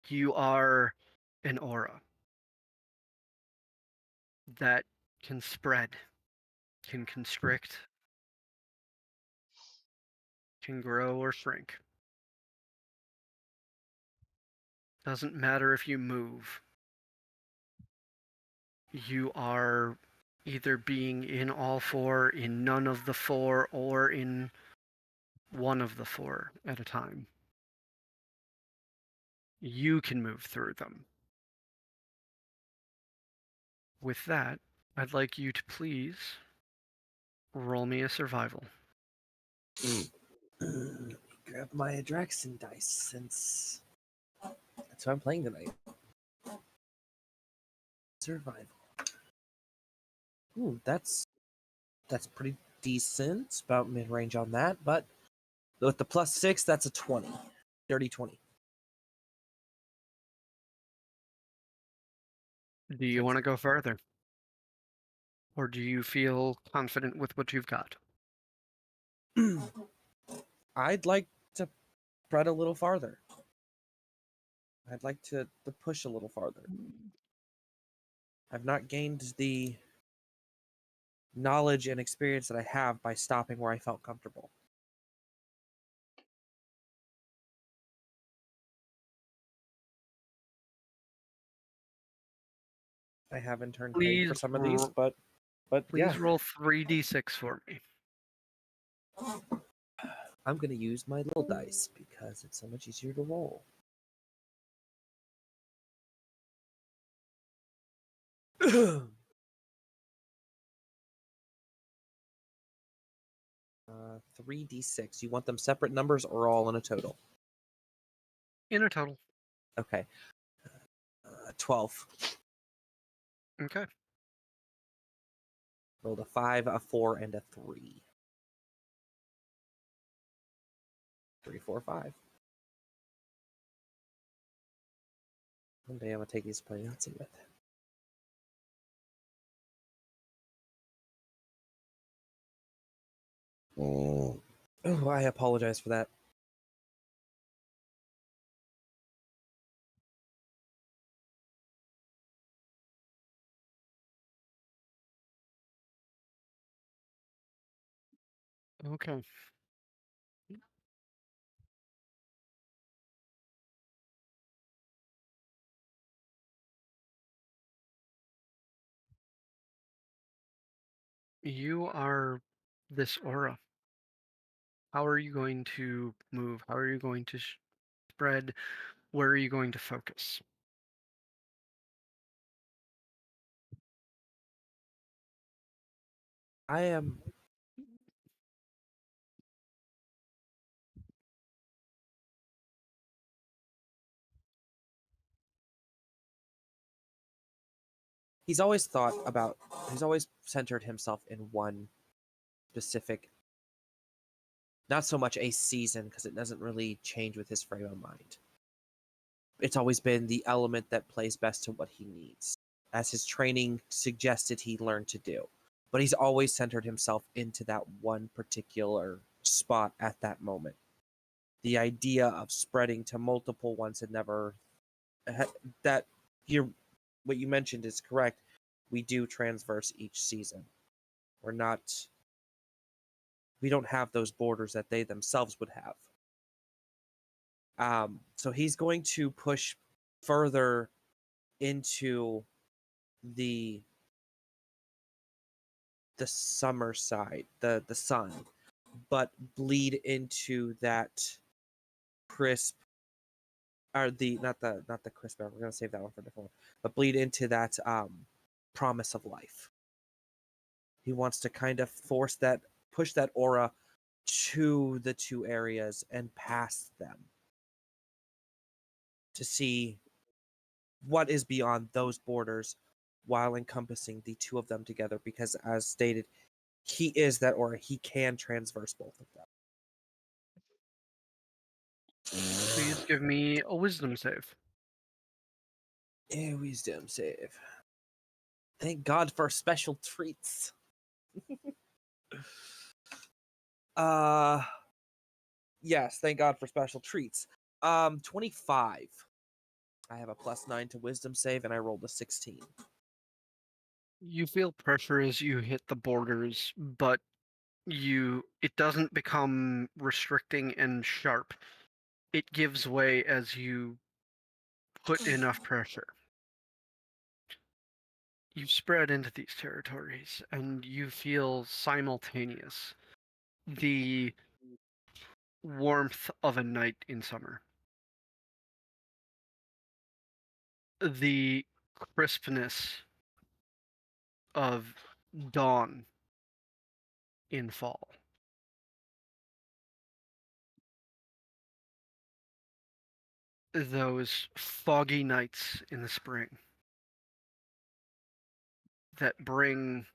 You are an aura that can spread, can constrict, can grow or shrink. Doesn't matter if you move. You are either being in all four, in none of the four, or in one of the four at a time. You can move through them. With that, I'd like you to please roll me a survival. Grab my Adraxan dice since that's what I'm playing tonight. Survival. Ooh, that's pretty decent. About mid range on that, but with the +6, that's a 20. Dirty 20. Do you want to go further? Or do you feel confident with what you've got? I'd like to spread a little farther. I'd like to push a little farther. I've not gained the knowledge and experience that I have by stopping where I felt comfortable. I have in turn paid for Please, some of these, but yeah. please roll 3d6 for me. I'm gonna use my little dice because it's so much easier to roll. 3d6. You want them separate numbers or all in a total? In a total. Okay. 12. Okay. Rolled a 5, a 4, and a 3. 3, 4, 5. One day I'm gonna take these to play Yahtzee with. Oh, I apologize for that. Okay. You are this aura. How are you going to move? How are you going to spread? Where are you going to focus? I am. He's always centered himself in one specific, not so much a season, because it doesn't really change with his frame of mind. It's always been the element that plays best to what he needs, as his training suggested he learn to do. But he's always centered himself into that one particular spot at that moment. The idea of spreading to multiple ones had never that you what you mentioned is correct. We do transverse each season. We're not we don't have those borders that they themselves would have. So he's going to push further into the summer side, the sun, but bleed into that crisp, or the not the crisp. We're gonna save that one for a different one, but bleed into that promise of life. He wants to kind of push that aura to the two areas and past them to see what is beyond those borders while encompassing the two of them together, because as stated, he is that aura. He can transverse both of them. Please give me a wisdom save. Yeah, wisdom save. Thank God for special treats. uh yes, thank God for special treats. 25. I have a +9 to wisdom save and I rolled a 16. You feel pressure as you hit the borders, but it doesn't become restricting and sharp. It gives way as you put enough pressure. You spread into these territories, and you feel simultaneous the warmth of a night in summer, the crispness of dawn in fall, those foggy nights in the spring that bring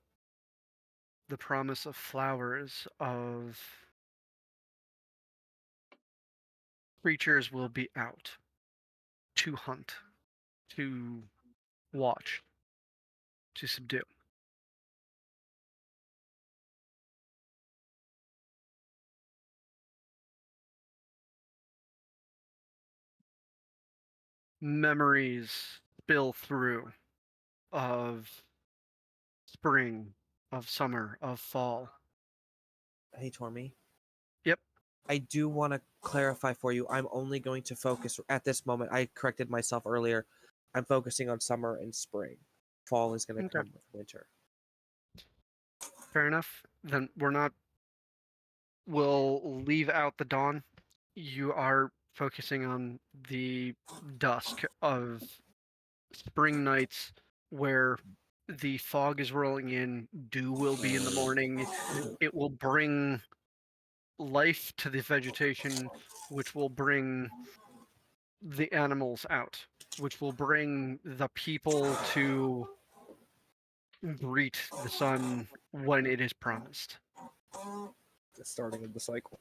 the promise of flowers, of creatures will be out to hunt, to watch, to subdue. Memories spill through of spring, of summer, of fall. Hey, Tormy. Yep. I do want to clarify for you. I'm only going to focus at this moment. I corrected myself earlier. I'm focusing on summer and spring. Fall is going to Okay. come with winter. Fair enough. Then we'll leave out the dawn. You are focusing on the dusk of spring nights where the fog is rolling in, dew will be in the morning. It will bring life to the vegetation, which will bring the animals out, which will bring the people to greet the sun when it is promised. The starting of the cycle.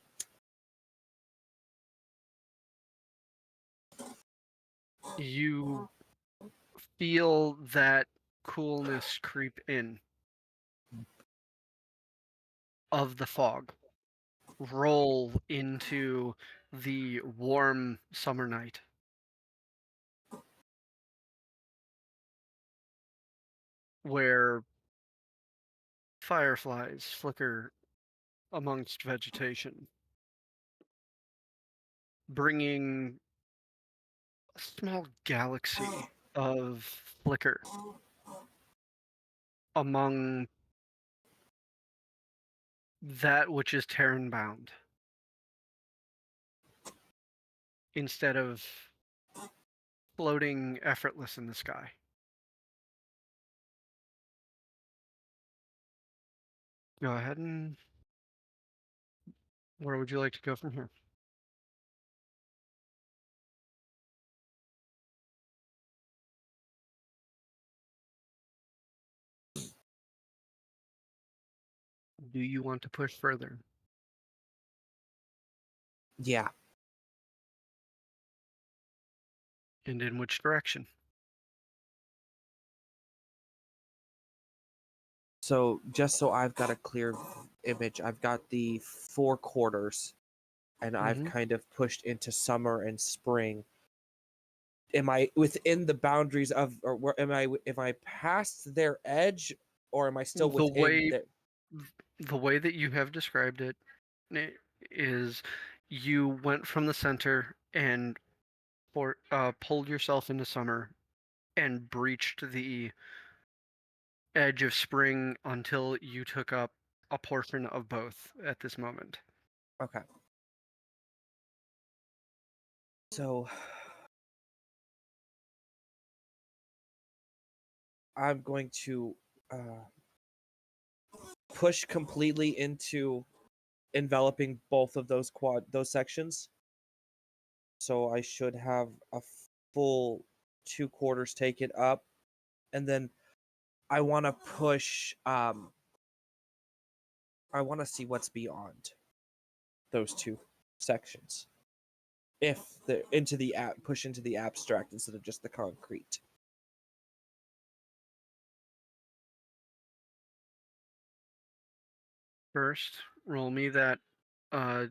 You feel that coolness creep in of the fog, roll into the warm summer night. Where fireflies flicker amongst vegetation, bringing a small galaxy of flicker among that which is Terran bound, instead of floating effortless in the sky. Go ahead and where would you like to go from here? Do you want to push further? Yeah. And in which direction? So just so I've got a clear image, I've got the 4 quarters, and I've Mm-hmm. kind of pushed into summer and spring. Am I within the boundaries of, or where am I past their edge, or am I still The within way the? the way that you have described it is you went from the center and pulled yourself into summer and breached the edge of spring until you took up a portion of both at this moment. Okay. So I'm going to push completely into enveloping both of those sections. So I should have a full 2 quarters taken up, and then I want to push. I want to see what's beyond those 2 sections. If the into the app push into the abstract instead of just the concrete. First, roll me that uh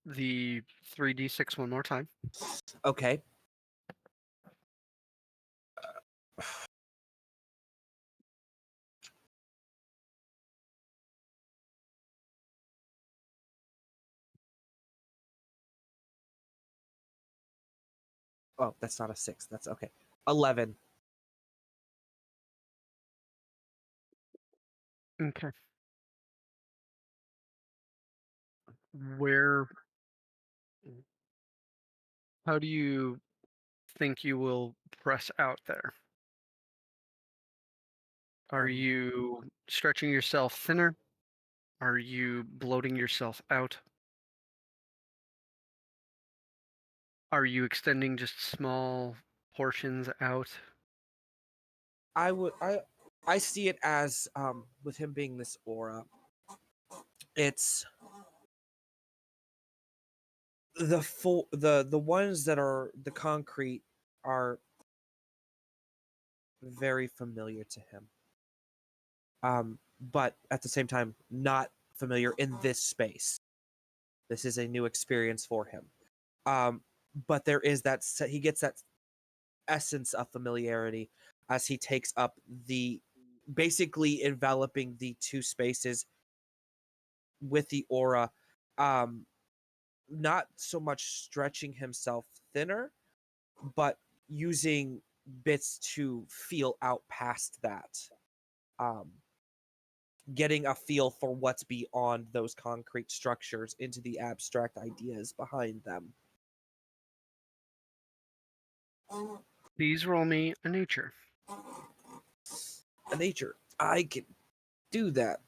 the 3d6 one more time. Okay. Oh, that's not a 6. That's okay. 11. Okay. Where how do you think you will press out there? Are Um, you stretching yourself thinner? Are you bloating yourself out? Are you extending just small portions out? I would I see it as with him being this aura, it's the ones that are the concrete are very familiar to him. But at the same time, not familiar in this space. This is a new experience for him. Um, but there is he gets that essence of familiarity as he takes up the basically enveloping the two spaces with the aura. Um, not so much stretching himself thinner, but using bits to feel out past that. Um, Getting a feel for what's beyond those concrete structures into the abstract ideas behind them. Please roll me a nature. A nature. I can do that.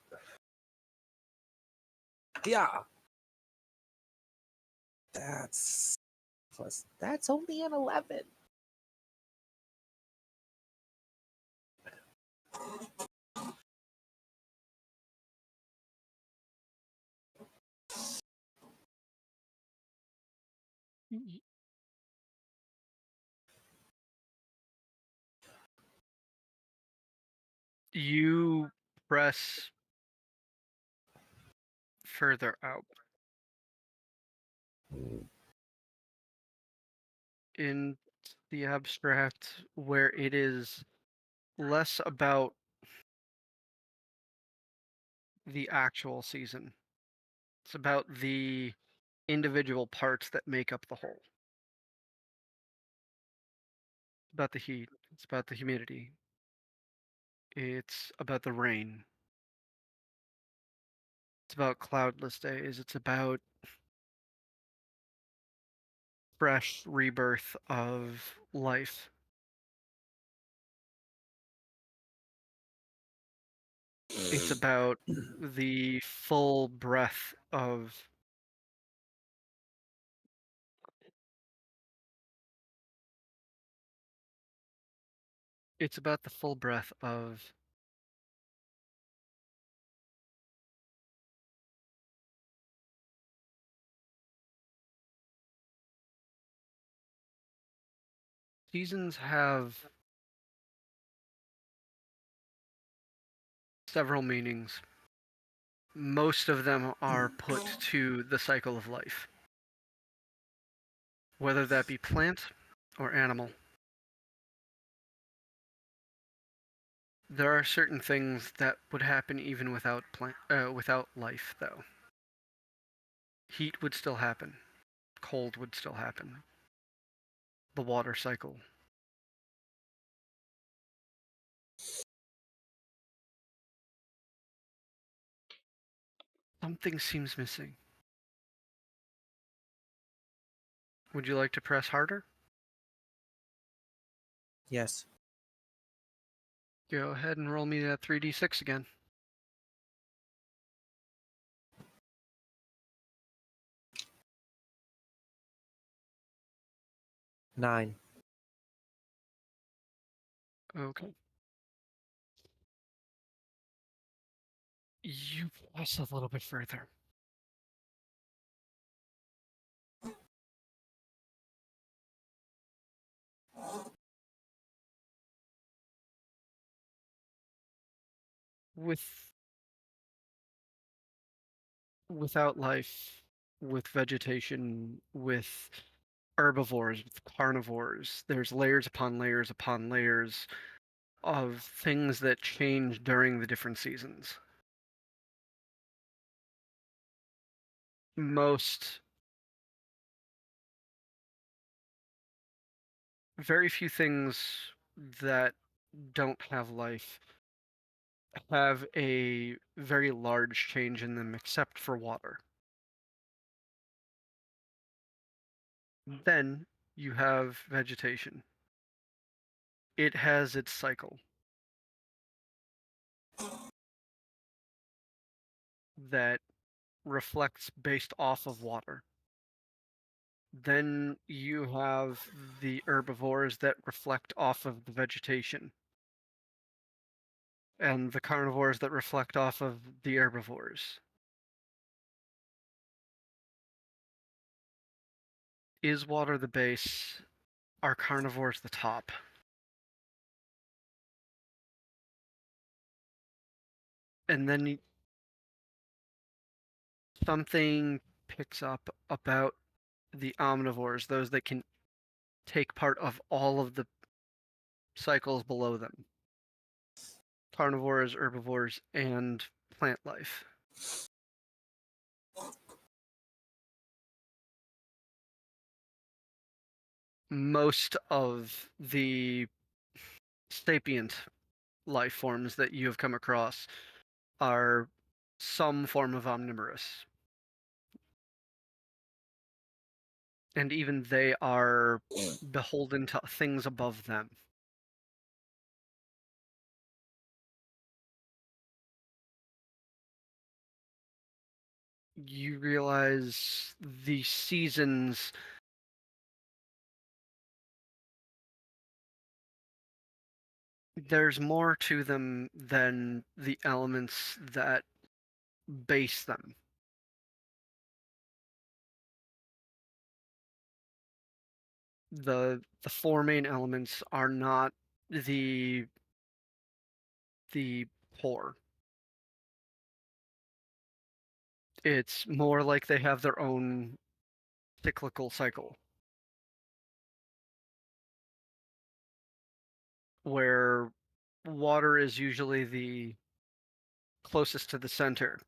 Yeah. That's only an 11. Y- You press further out in the abstract where it is less about the actual season. It's about the individual parts that make up the whole. It's about the heat. It's about the humidity. It's about the rain. It's about cloudless days. It's about fresh rebirth of life. It's about the full breath of it's about the full breath of seasons have several meanings. Most of them are put to the cycle of life, whether that be plant or animal. There are certain things that would happen even without life, though. Heat would still happen. Cold would still happen. The water cycle. Something seems missing. Would you like to press harder? Yes. Go ahead and roll me that 3d6 again. Nine. Okay. You press a little bit further. With without life, with vegetation, with herbivores, with carnivores, there's layers upon layers upon layers of things that change during the different seasons. Most very few things that don't have life have a very large change in them except for water. Then you have vegetation. It has its cycle that reflects based off of water. Then you have the herbivores that reflect off of the vegetation, and the carnivores that reflect off of the herbivores. Is water the base? Are carnivores the top? And then something picks up about the omnivores, those that can take part of all of the cycles below them: carnivores, herbivores, and plant life. Most of the sapient life forms that you have come across are some form of omnivorous. And even they are beholden to things above them. You realize the seasons there's more to them than the elements that base them. The four main elements are not the the poor. It's more like they have their own cyclical cycle, where water is usually the closest to the center,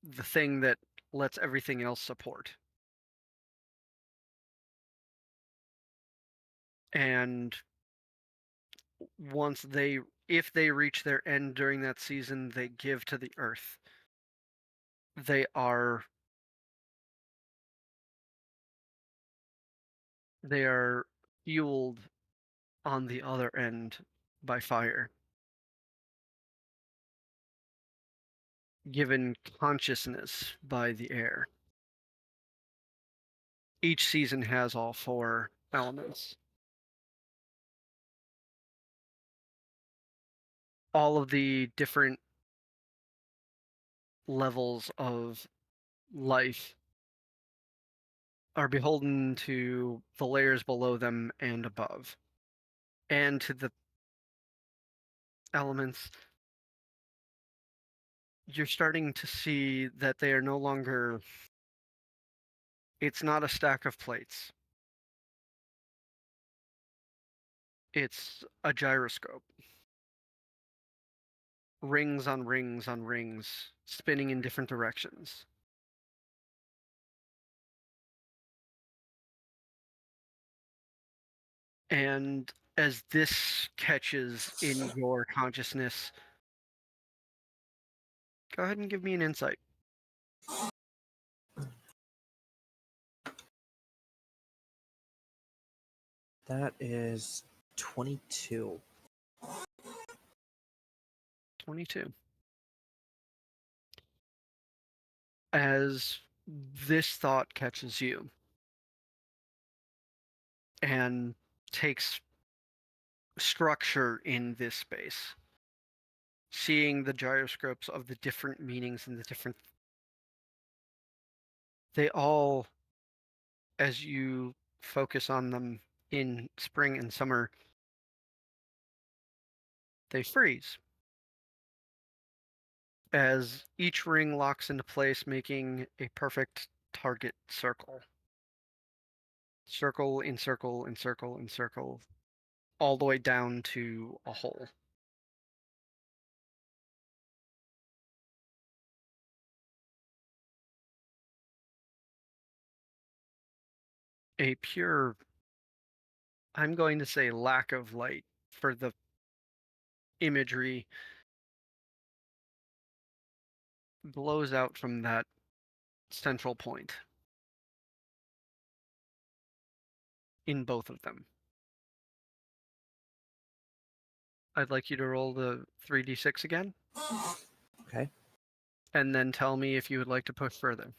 the thing that lets everything else support. And once they, if they reach their end during that season, they give to the earth. They are they are fueled on the other end by fire, given consciousness by the air. Each season has all four elements. All of the different levels of life are beholden to the layers below them and above, and to the elements. You're starting to see that they are no longer, it's not a stack of plates, it's a gyroscope. Rings on rings on rings, spinning in different directions. And as this catches in your consciousness, go ahead and give me an insight. That is 22. 22. As this thought catches you and takes structure in this space, seeing the gyroscopes of the different meanings and the different, they all, as you focus on them in spring and summer, they freeze as each ring locks into place, making a perfect target circle. Circle in circle in circle in circle, all the way down to a hole. A pure, I'm going to say, lack of light for the imagery blows out from that central point in both of them. I'd like you to roll the 3d6 again, Okay. and then tell me if you would like to push further.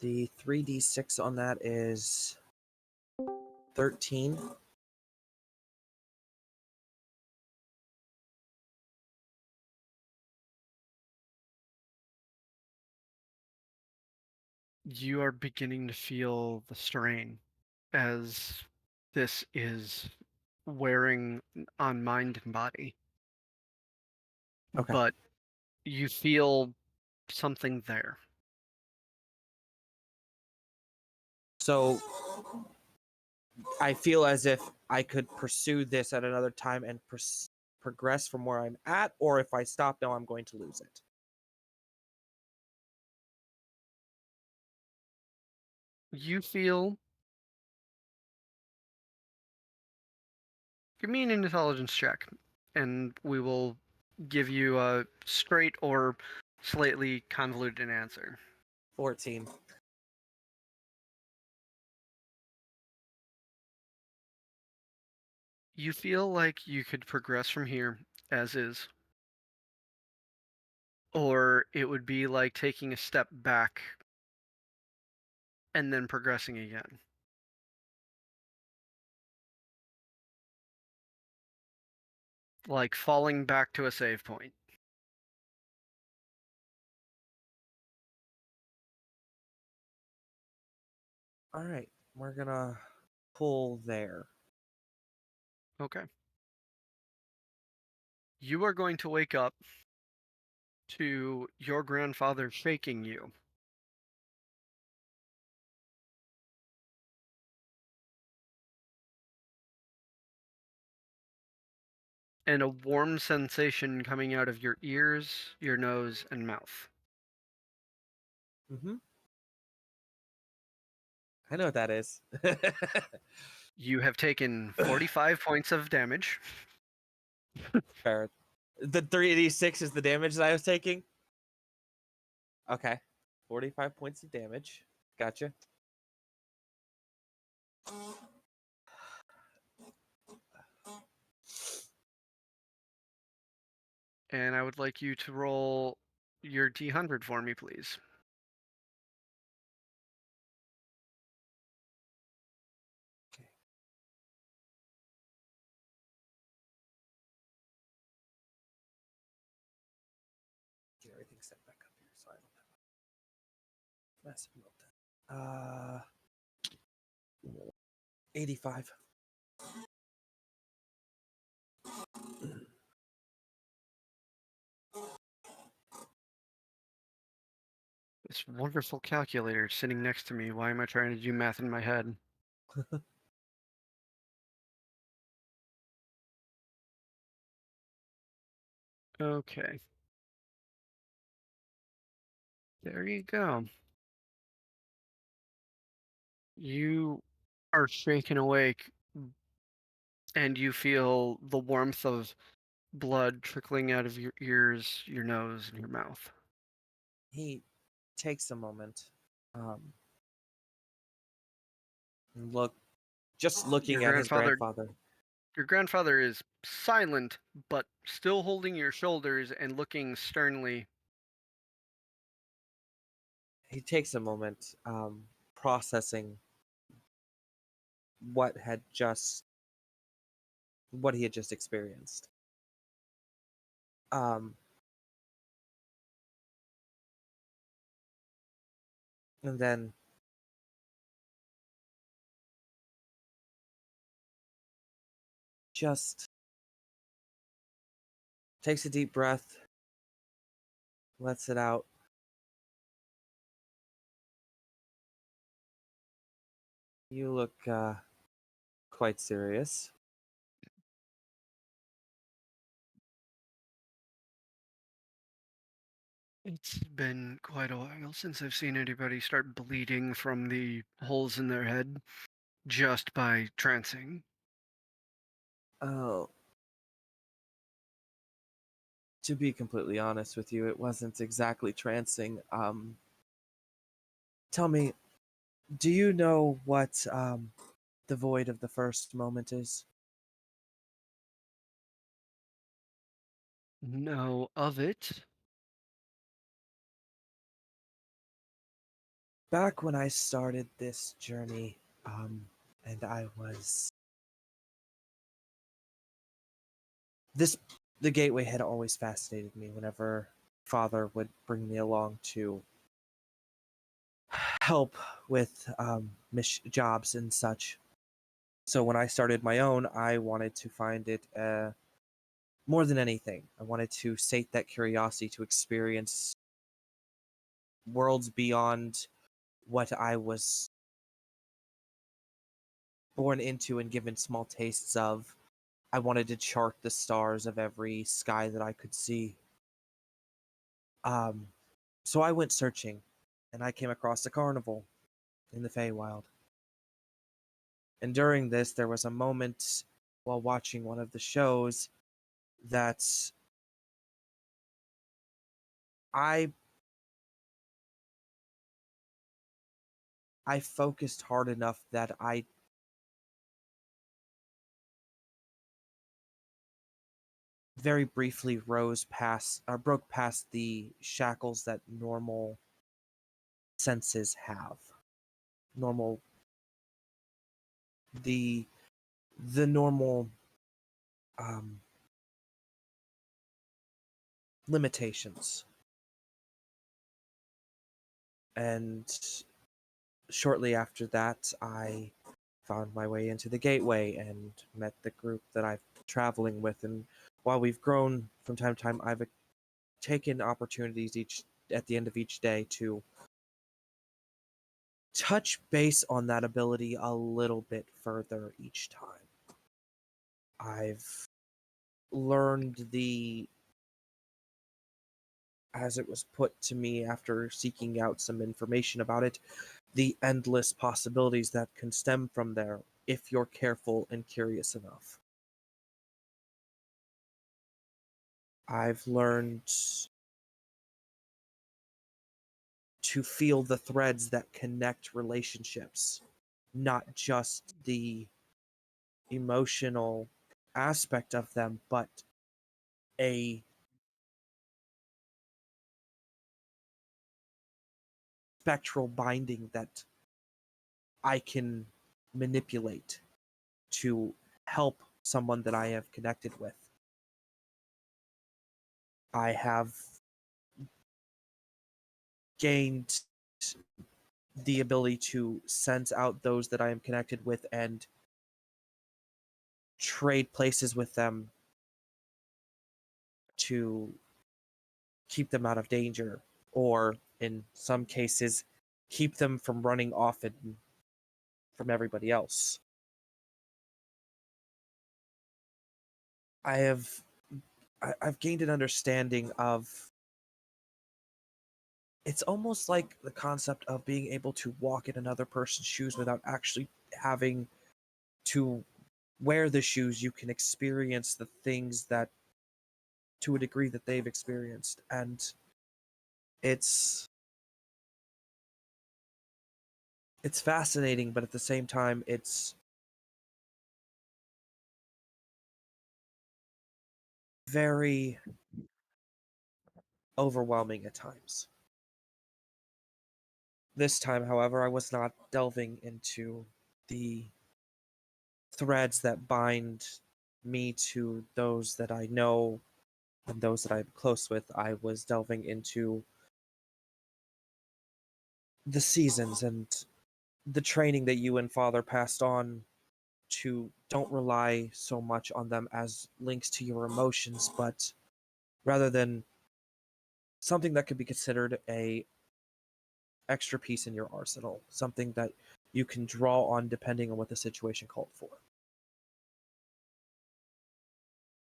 The 3d6 on that is 13. You are beginning to feel the strain as this is wearing on mind and body. Okay. But you feel something there. So I feel as if I could pursue this at another time and progress from where I'm at, or if I stop now, I'm going to lose it. You feel. Give me an intelligence check, and we will give you a straight or slightly convoluted answer. 14. You feel like you could progress from here as is, or it would be like taking a step back and then progressing again. Like falling back to a save point. All right, we're gonna pull there. Okay. You are going to wake up to your grandfather shaking you. And a warm sensation coming out of your ears, your nose, and mouth. Mm-hmm. I know what that is. You have taken 45 points of damage. Fair. The 3d6 is the damage that I was taking? Okay. 45 points of damage. Gotcha. And I would like you to roll your D100 for me, please. Okay. Get everything set back up here so I don't have a massive meltdown. 85. This wonderful calculator sitting next to me. Why am I trying to do math in my head? Okay. There you go. You are shaken awake and you feel the warmth of blood trickling out of your ears, your nose, and your mouth. He takes a moment. And looking Your at his grandfather grandfather. Your grandfather is silent, but still holding your shoulders and looking sternly. He takes a moment, processing what he had just experienced. And then just takes a deep breath, lets it out. You look quite serious. It's been quite a while since I've seen anybody start bleeding from the holes in their head just by trancing. Oh, To be completely honest with you, it wasn't exactly trancing. Tell me, do you know what the void of the first moment is? Know of it. Back when I started this journey, and I was this the gateway had always fascinated me whenever father would bring me along to help with jobs and such. So when I started my own, I wanted to find it more than anything. I wanted to sate that curiosity to experience worlds beyond what I was born into and given small tastes of. I wanted to chart the stars of every sky that I could see. Um, so I went searching, and I came across a carnival in the Feywild. And during this, there was a moment while watching one of the shows that I I focused hard enough that I very briefly broke past the shackles that normal senses have. Normal the the normal um, limitations. And shortly after that, I found my way into the gateway and met the group that I've been traveling with. And while we've grown from time to time, I've taken opportunities each at the end of each day to touch base on that ability a little bit further each time. I've learned as it was put to me after seeking out some information about it, the endless possibilities that can stem from there if you're careful and curious enough. I've learned to feel the threads that connect relationships, not just the emotional aspect of them, but a spectral binding that I can manipulate to help someone that I have connected with. I have gained the ability to sense out those that I am connected with and trade places with them to keep them out of danger, or in some cases, keep them from running off and from everybody else. I have I've gained an understanding of it's almost like the concept of being able to walk in another person's shoes without actually having to wear the shoes. You can experience the things that to a degree that they've experienced, and it's it's fascinating, but at the same time it's very overwhelming at times. This time, however, I was not delving into the threads that bind me to those that I know and those that I'm close with. I was delving into the seasons and the training that you and father passed on to don't rely so much on them as links to your emotions, but rather than something that could be considered a extra piece in your arsenal, something that you can draw on depending on what the situation called for.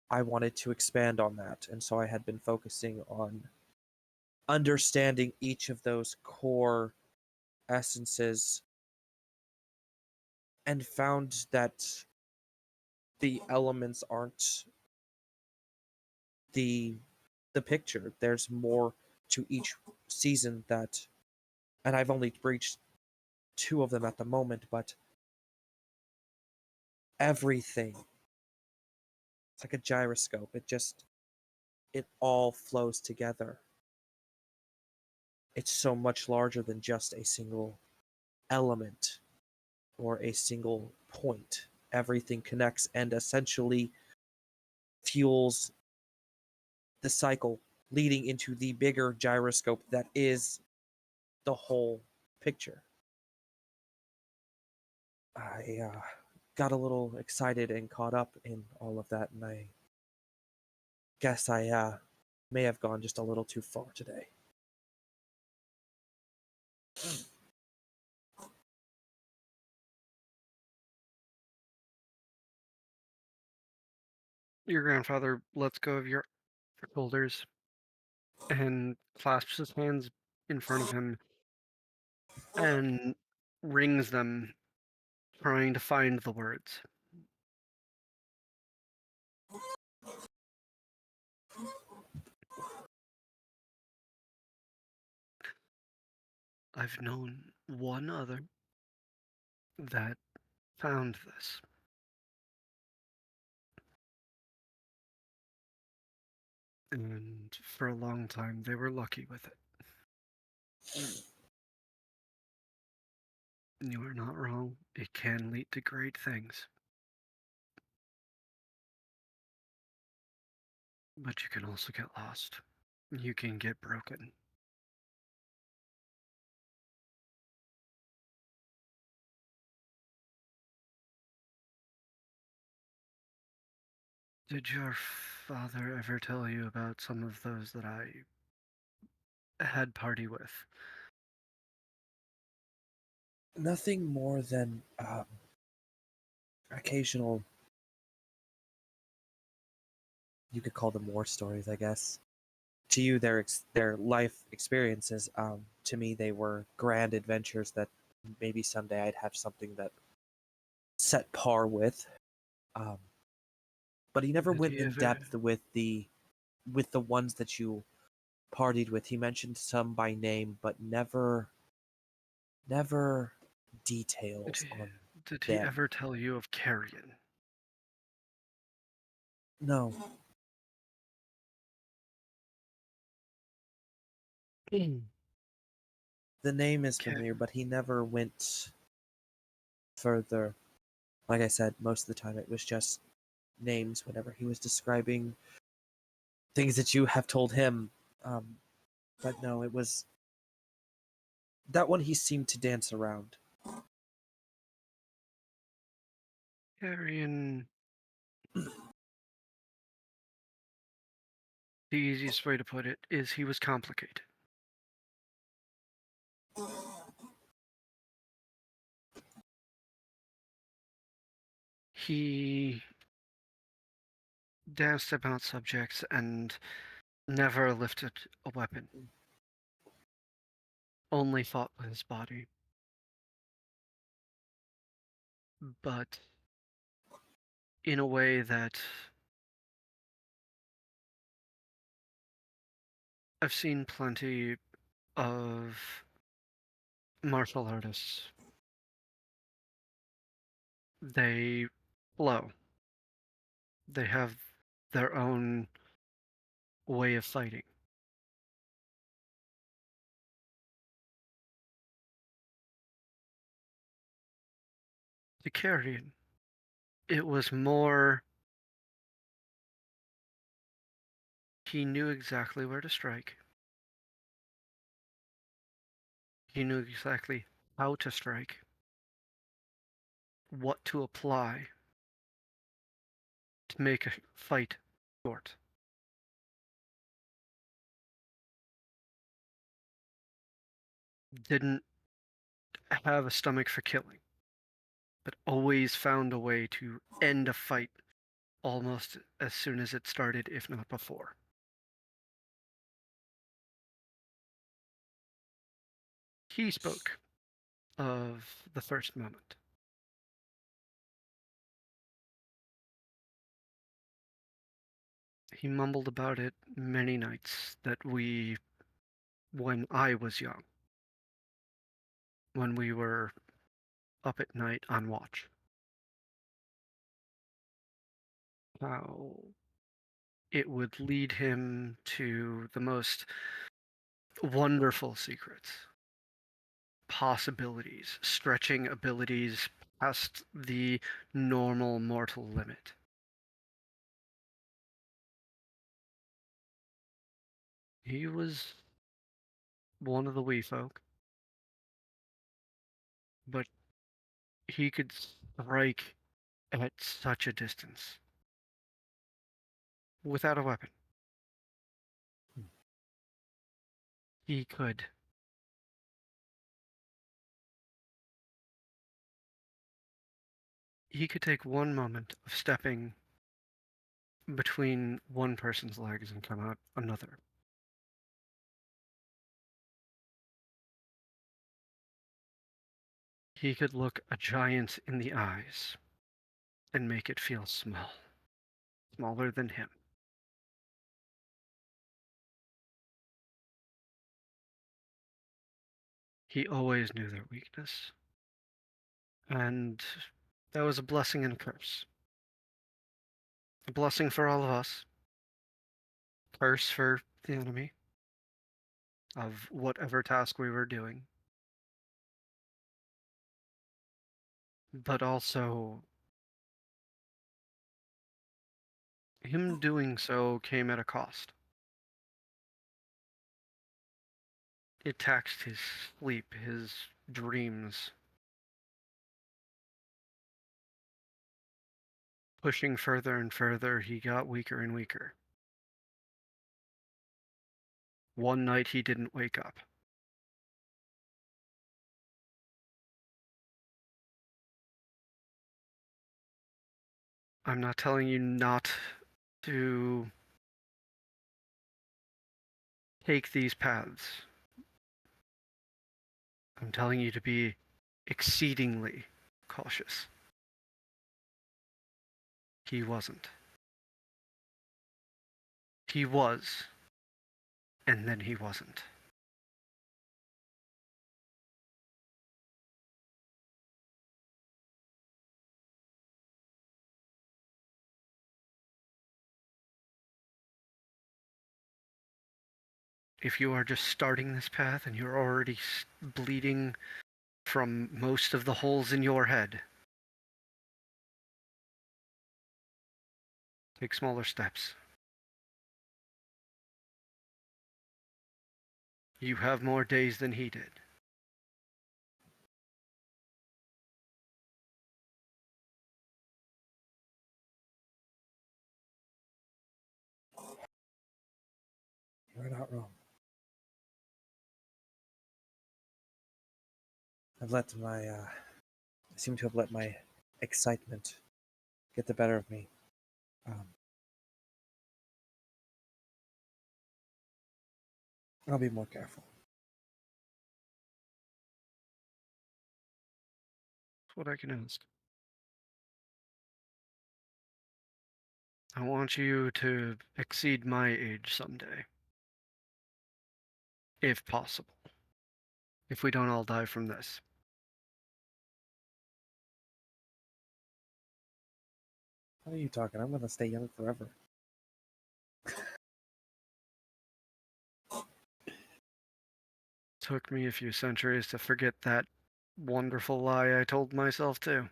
I wanted to expand on that, and so I had been focusing on understanding each of those core essences and found that the elements aren't the the picture. There's more to each season that, and I've only reached 2 of them at the moment, but everything, it's like a gyroscope. It all flows together. It's so much larger than just a single element or a single point. Everything connects and essentially fuels the cycle leading into the bigger gyroscope that is the whole picture. I got a little excited and caught up in all of that, and I guess I may have gone just a little too far today. Your grandfather lets go of your shoulders and clasps his hands in front of him and wrings them, trying to find the words. I've known one other that found this. And for a long time, they were lucky with it. You are not wrong. It can lead to great things. But you can also get lost. You can get broken. Did your father ever tell you about some of those that I had party with? Nothing more than occasional, you could call them war stories, I guess. To you, their life experiences. To me, they were grand adventures that maybe someday I'd have something that set par with. Um, but he never Did went he in ever? depth with the ones that you partied with. He mentioned some by name, but never Did details he, on did he them. ever tell you of Carrion? No, the name is Okay. familiar, but he never went further. Like I said, most of the time it was just names whenever he was describing things that you have told him. Um, but no, it was that one he seemed to dance around. Carrion. The easiest way to put it is he was complicated. He danced about subjects and never lifted a weapon, only fought with his body. But in a way that I've seen plenty of martial artists. They flow. They have their own way of fighting. The Carrion, it was more he knew exactly where to strike. He knew exactly how to strike, what to apply to make a fight short. Didn't have a stomach for killing, but always found a way to end a fight almost as soon as it started, if not before. He spoke of the first moment. He mumbled about it many nights when I was young, when we were up at night on watch. How it would lead him to the most wonderful secrets, possibilities, stretching abilities past the normal mortal limit. He was one of the wee folk, but he could strike at such a distance without a weapon. He could. He could take one moment of stepping between one person's legs and come out another. He could look a giant in the eyes and make it feel small, smaller than him. He always knew their weakness, and that was a blessing and a curse. A blessing for all of us, curse for the enemy of whatever task we were doing, but also him doing so came at a cost. It taxed his sleep, his dreams. Pushing further and further, he got weaker and weaker. One night he didn't wake up. I'm not telling you not to take these paths. I'm telling you to be exceedingly cautious. He wasn't. He was, and then he wasn't. If you are just starting this path and you're already bleeding from most of the holes in your head, take smaller steps. You have more days than he did. You're not wrong. I seem to have let my excitement get the better of me. I'll be more careful. That's what I can ask. I want you to exceed my age someday. If possible. If we don't all die from this. What are you talking? I'm gonna stay young forever. Took me a few centuries to forget that wonderful lie I told myself too.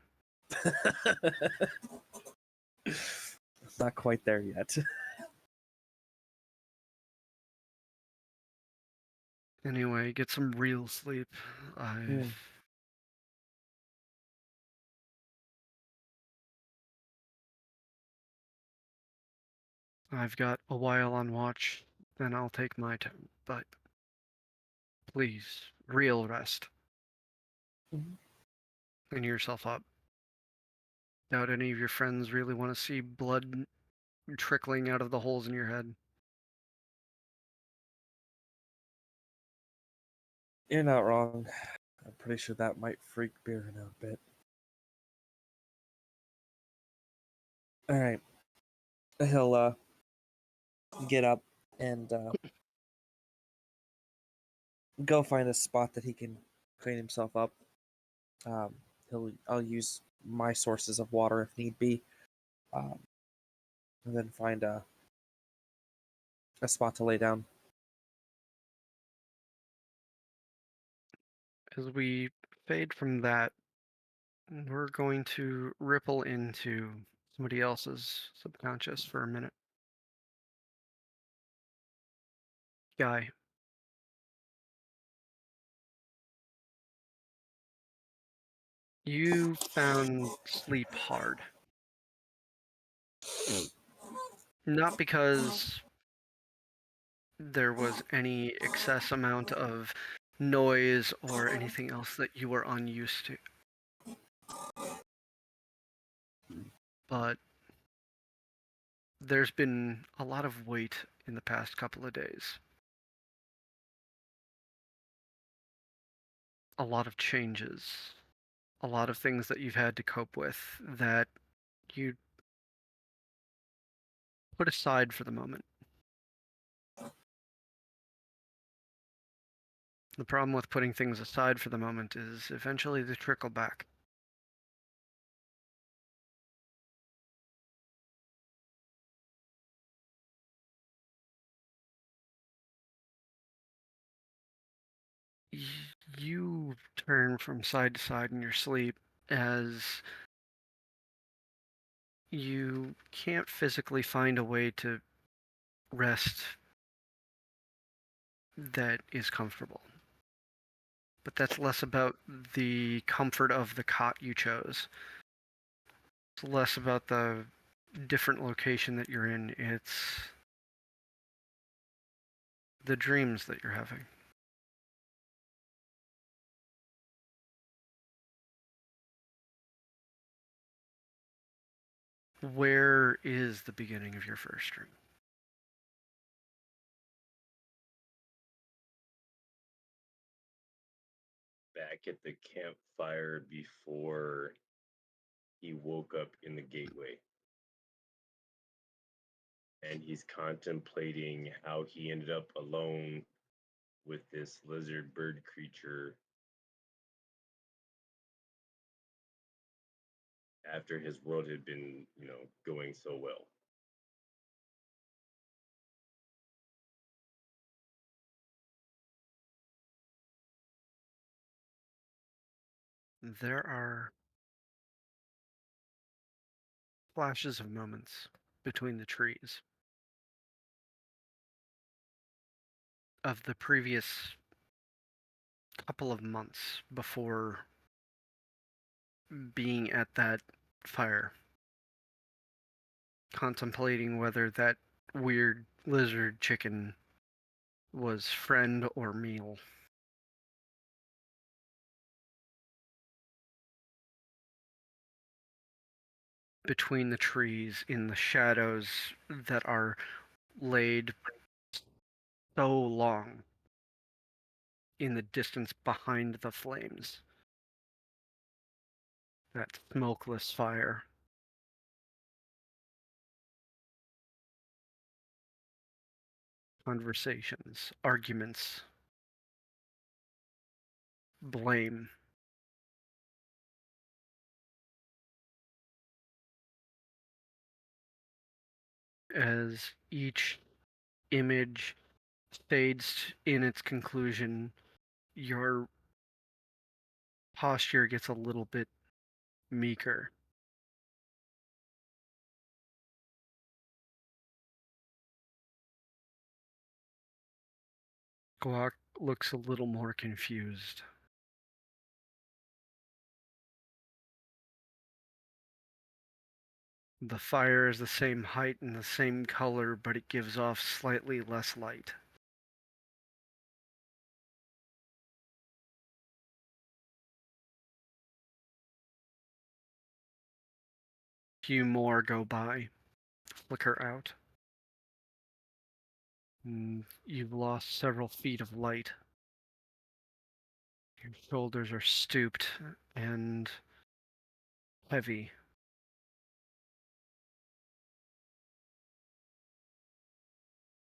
Not quite there yet. Anyway, get some real sleep. I've got a while on watch, then I'll take my turn. But please, real rest. Mhm. Clean yourself up. Doubt any of your friends really want to see blood trickling out of the holes in your head. You're not wrong. I'm pretty sure that might freak Beerin out a bit. Alright. He'll get up and go find a spot that he can clean himself up. I'll use my sources of water if need be, and then find a spot to lay down. As we fade from that, we're going to ripple into somebody else's subconscious for a minute. Guy, you found sleep hard. Not because there was any excess amount of noise or anything else that you were unused to, but there's been a lot of weight in the past couple of days. A lot of changes, a lot of things that you've had to cope with that you put aside for the moment. The problem with putting things aside for the moment is eventually they trickle back. You turn from side to side in your sleep as you can't physically find a way to rest that is comfortable. But that's less about the comfort of the cot you chose. It's less about the different location that you're in. It's the dreams that you're having. Where is the beginning of your first dream? Back at the campfire before he woke up in the gateway. And he's contemplating how he ended up alone with this lizard bird creature after his world had been, going so well. There are flashes of moments between the trees of the previous couple of months before being at that fire, contemplating whether that weird lizard chicken was friend or meal. Between the trees, in the shadows that are laid so long in the distance behind the flames. That smokeless fire. Conversations, arguments, blame. As each image fades in its conclusion, your posture gets a little bit meeker. Glock looks a little more confused. The fire is the same height and the same color, but it gives off slightly less light. Few more go by, flicker out. You've lost several feet of light. Your shoulders are stooped and heavy.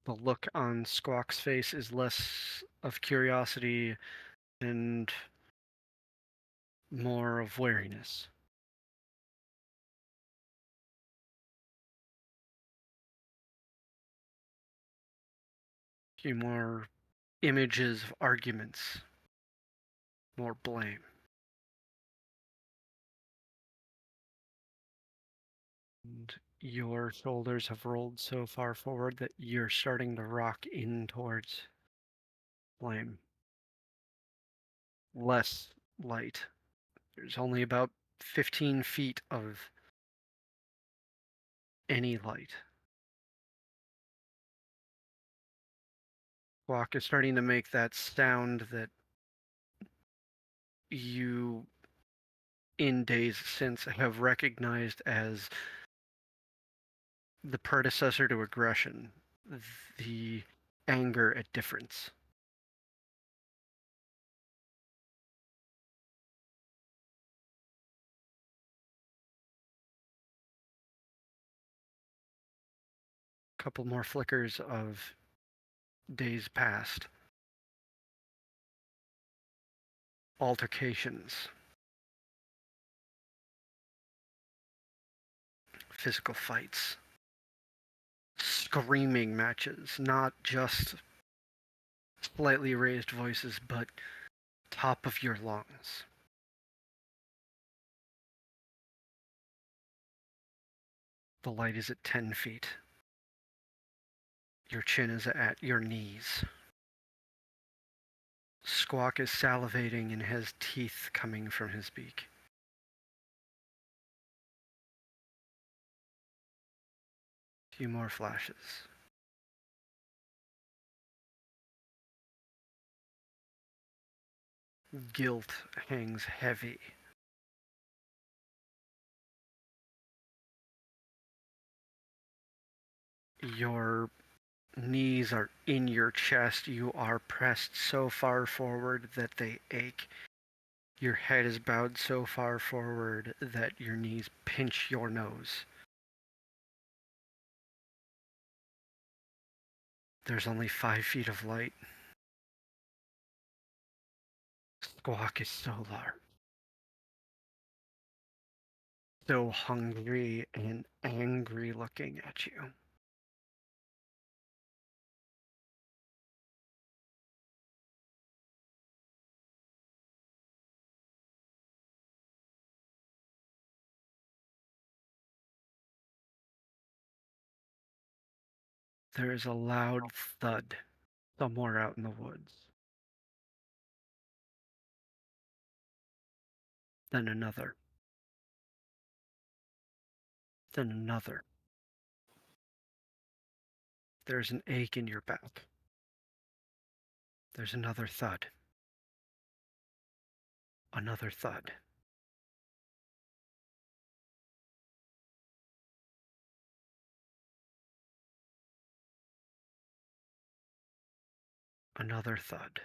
The look on Squawk's face is less of curiosity and more of wariness. A few more images of arguments, more blame. And your shoulders have rolled so far forward that you're starting to rock in towards blame. Less light. There's only about 15 feet of any light. Squawk is starting to make that sound that you, in days since, have recognized as the predecessor to aggression, the anger at difference. Couple more flickers of days past. Altercations. Physical fights. Screaming matches, not just slightly raised voices, but top of your lungs. The light is at 10 feet. Your chin is at your knees. Squawk is salivating and has teeth coming from his beak. Few more flashes. Guilt hangs heavy. Your knees are in your chest. You are pressed so far forward that they ache. Your head is bowed so far forward that your knees pinch your nose. There's only 5 feet of light. Squawk is so large, so hungry and angry looking at you. There is a loud thud somewhere out in the woods. Then another. Then another. There's an ache in your back. There's another thud. Another thud. Another thud.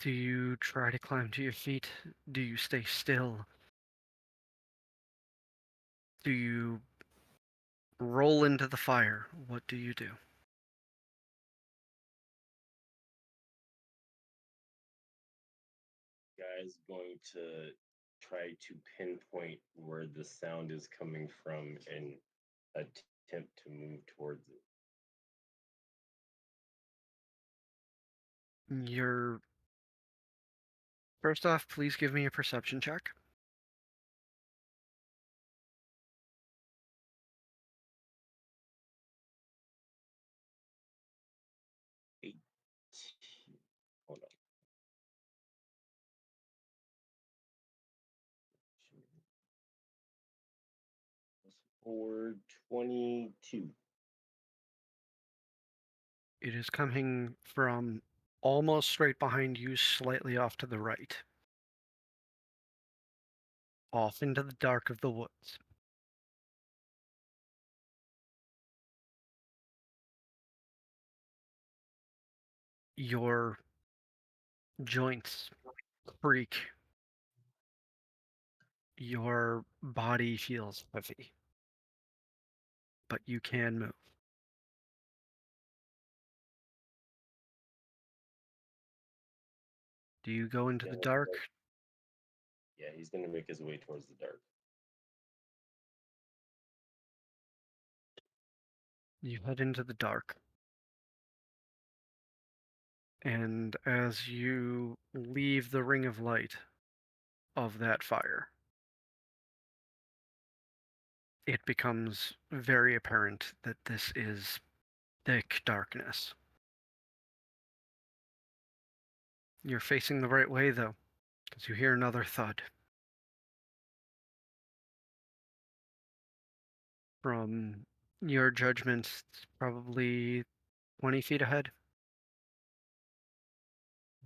Do you try to climb to your feet? Do you stay still? Do you roll into the fire? What do you do? Guy's going to try to pinpoint where the sound is coming from and attempt to move towards it. You're... First off, please give me a perception check. 8. Hold on. For 22. It is coming from almost straight behind you, slightly off to the right. Off into the dark of the woods. Your joints creak Your body feels heavy, but you can move. Do you go into the Yeah, dark? yeah, he's gonna make his way towards the dark. You head into the dark. And as you leave the ring of light of that fire, it becomes very apparent that this is thick darkness. You're facing the right way, though, because you hear another thud. From your judgment, it's probably 20 feet ahead.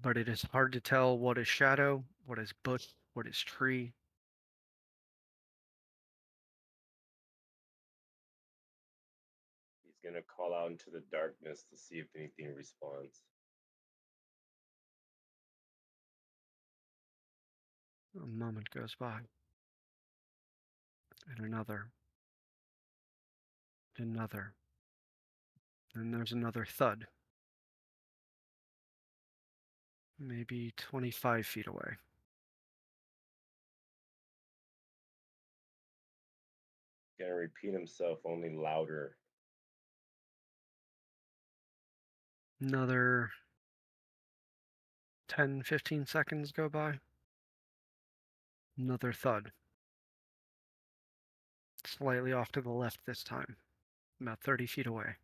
But it is hard to tell what is shadow, what is bush, what is tree. He's gonna call out into the darkness to see if anything responds. A moment goes by, and another, and another. Then there's another thud, maybe 25 feet away. Gonna repeat himself, only louder. Another 10, 15 seconds go by. Another thud, slightly off to the left this time, about 30 feet away.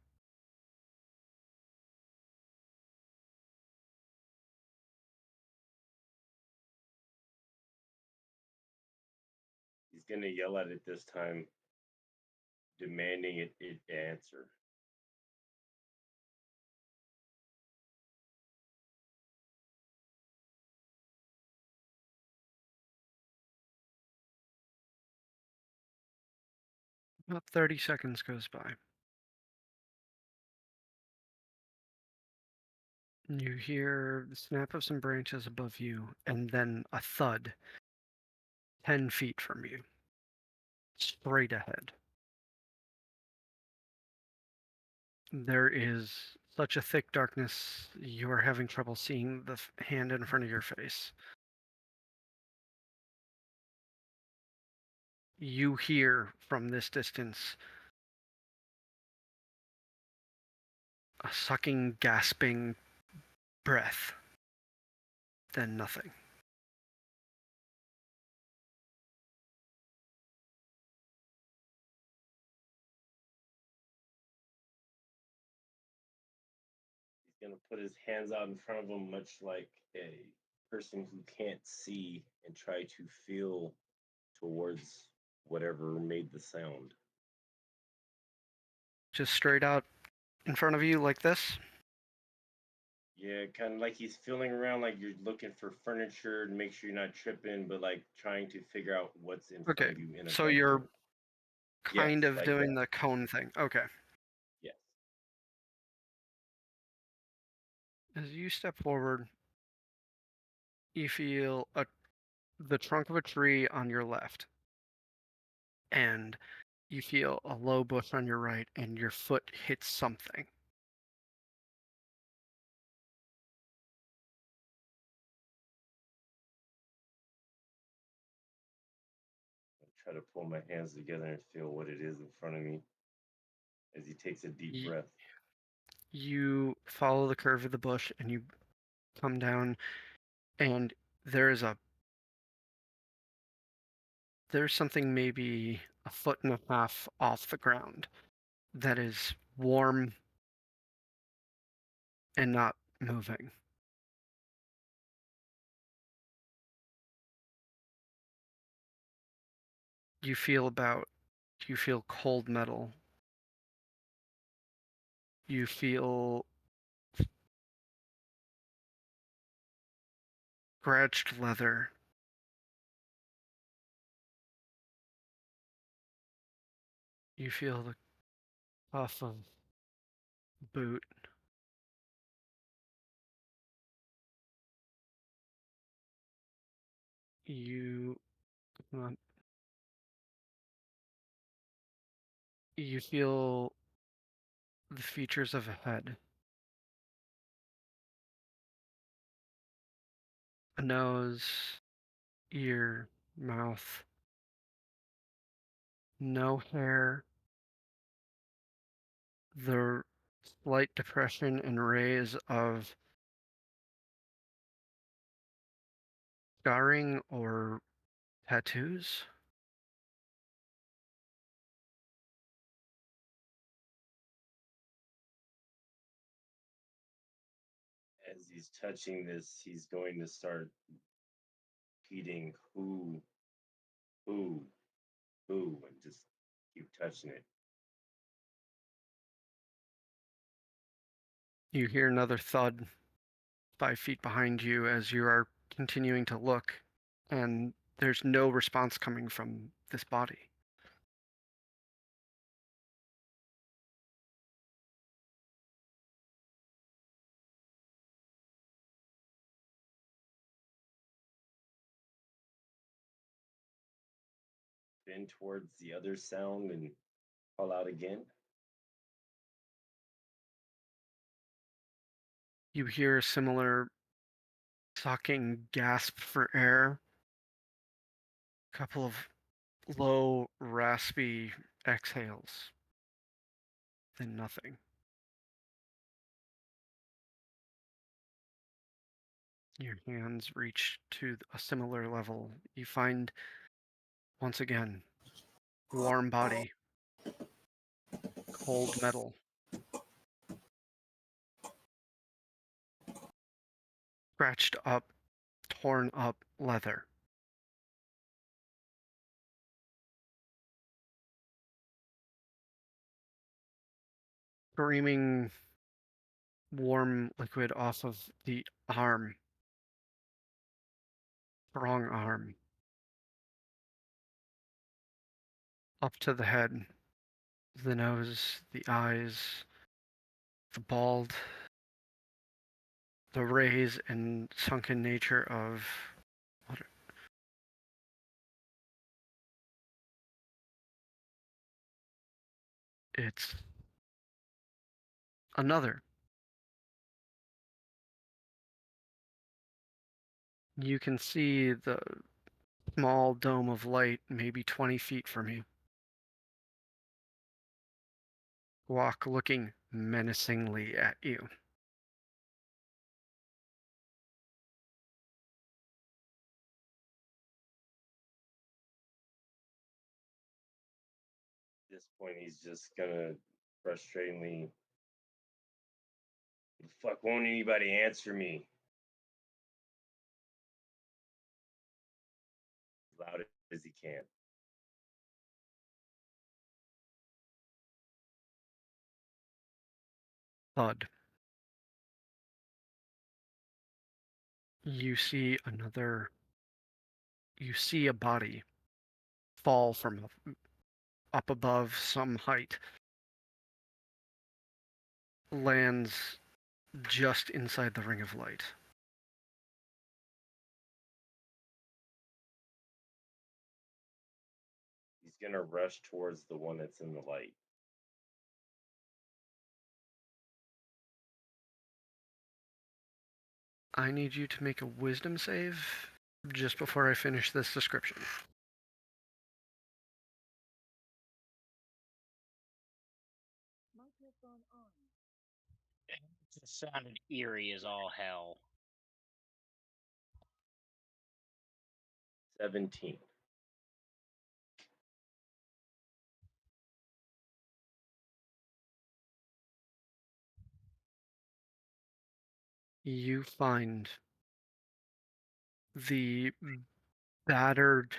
He's gonna yell at it this time, demanding it answer. About 30 seconds goes by. You hear the snap of some branches above you, and then a thud 10 feet from you, straight ahead. There is such a thick darkness, you are having trouble seeing the hand in front of your face. You hear from this distance a sucking, gasping breath, then nothing. He's gonna put his hands out in front of him, much like a person who can't see, and try to feel towards whatever made the sound. Just straight out in front of you like this. Yeah, kind of like he's feeling around, like you're looking for furniture to make sure you're not tripping, but like trying to figure out what's in front Okay, of you in a so dark you're room. kind Yes, of like doing that. the cone thing. Okay. Yes. As you step forward, you feel the trunk of a tree on your left, and you feel a low bush on your right, and your foot hits something. I try to pull my hands together and feel what it is in front of me as he takes a deep Y- breath. You follow the curve of the bush, and you come down, and there is there's something maybe a foot and a half off the ground that is warm and not moving. You feel about you feel cold metal. You feel scratched leather. You feel the puff of boot. You You feel the features of a head. A nose, ear, mouth, no hair, the slight depression and rays of scarring or tattoos. As he's touching this, he's going to start repeating who, and just keep touching it. You hear another thud 5 feet behind you as you are continuing to look, and there's no response coming from this body. Bend towards the other sound and call out again. You hear a similar sucking gasp for air, couple of low, raspy exhales, then nothing. Your hands reach to a similar level. You find, once again, warm body, cold metal, scratched up, torn up leather. Screaming warm liquid off of the arm, strong arm, up to the head, the nose, the eyes, the bald, the rays and sunken nature of what it's another. You can see the small dome of light maybe 20 feet from you. Walk looking menacingly at you. At this point, he's just gonna frustratingly, "The fuck won't anybody answer me?" As loud as he can. Thud. You see another. You see a body fall from up above some height, lands just inside the ring of light. He's gonna rush towards the one that's in the light. I need you to make a wisdom save just before I finish this description. It sounded eerie as all hell. 17. You find the battered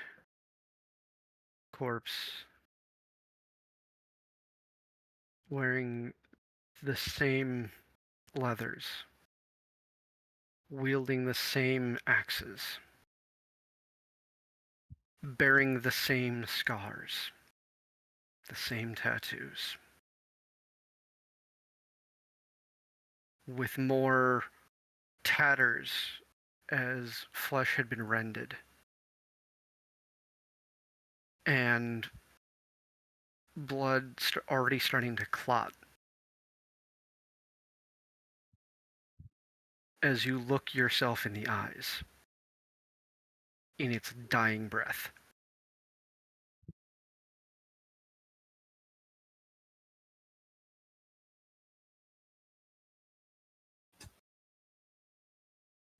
corpse wearing the same leathers, wielding the same axes, bearing the same scars, the same tattoos, with more tatters as flesh had been rended, and blood already starting to clot as you look yourself in the eyes in its dying breath.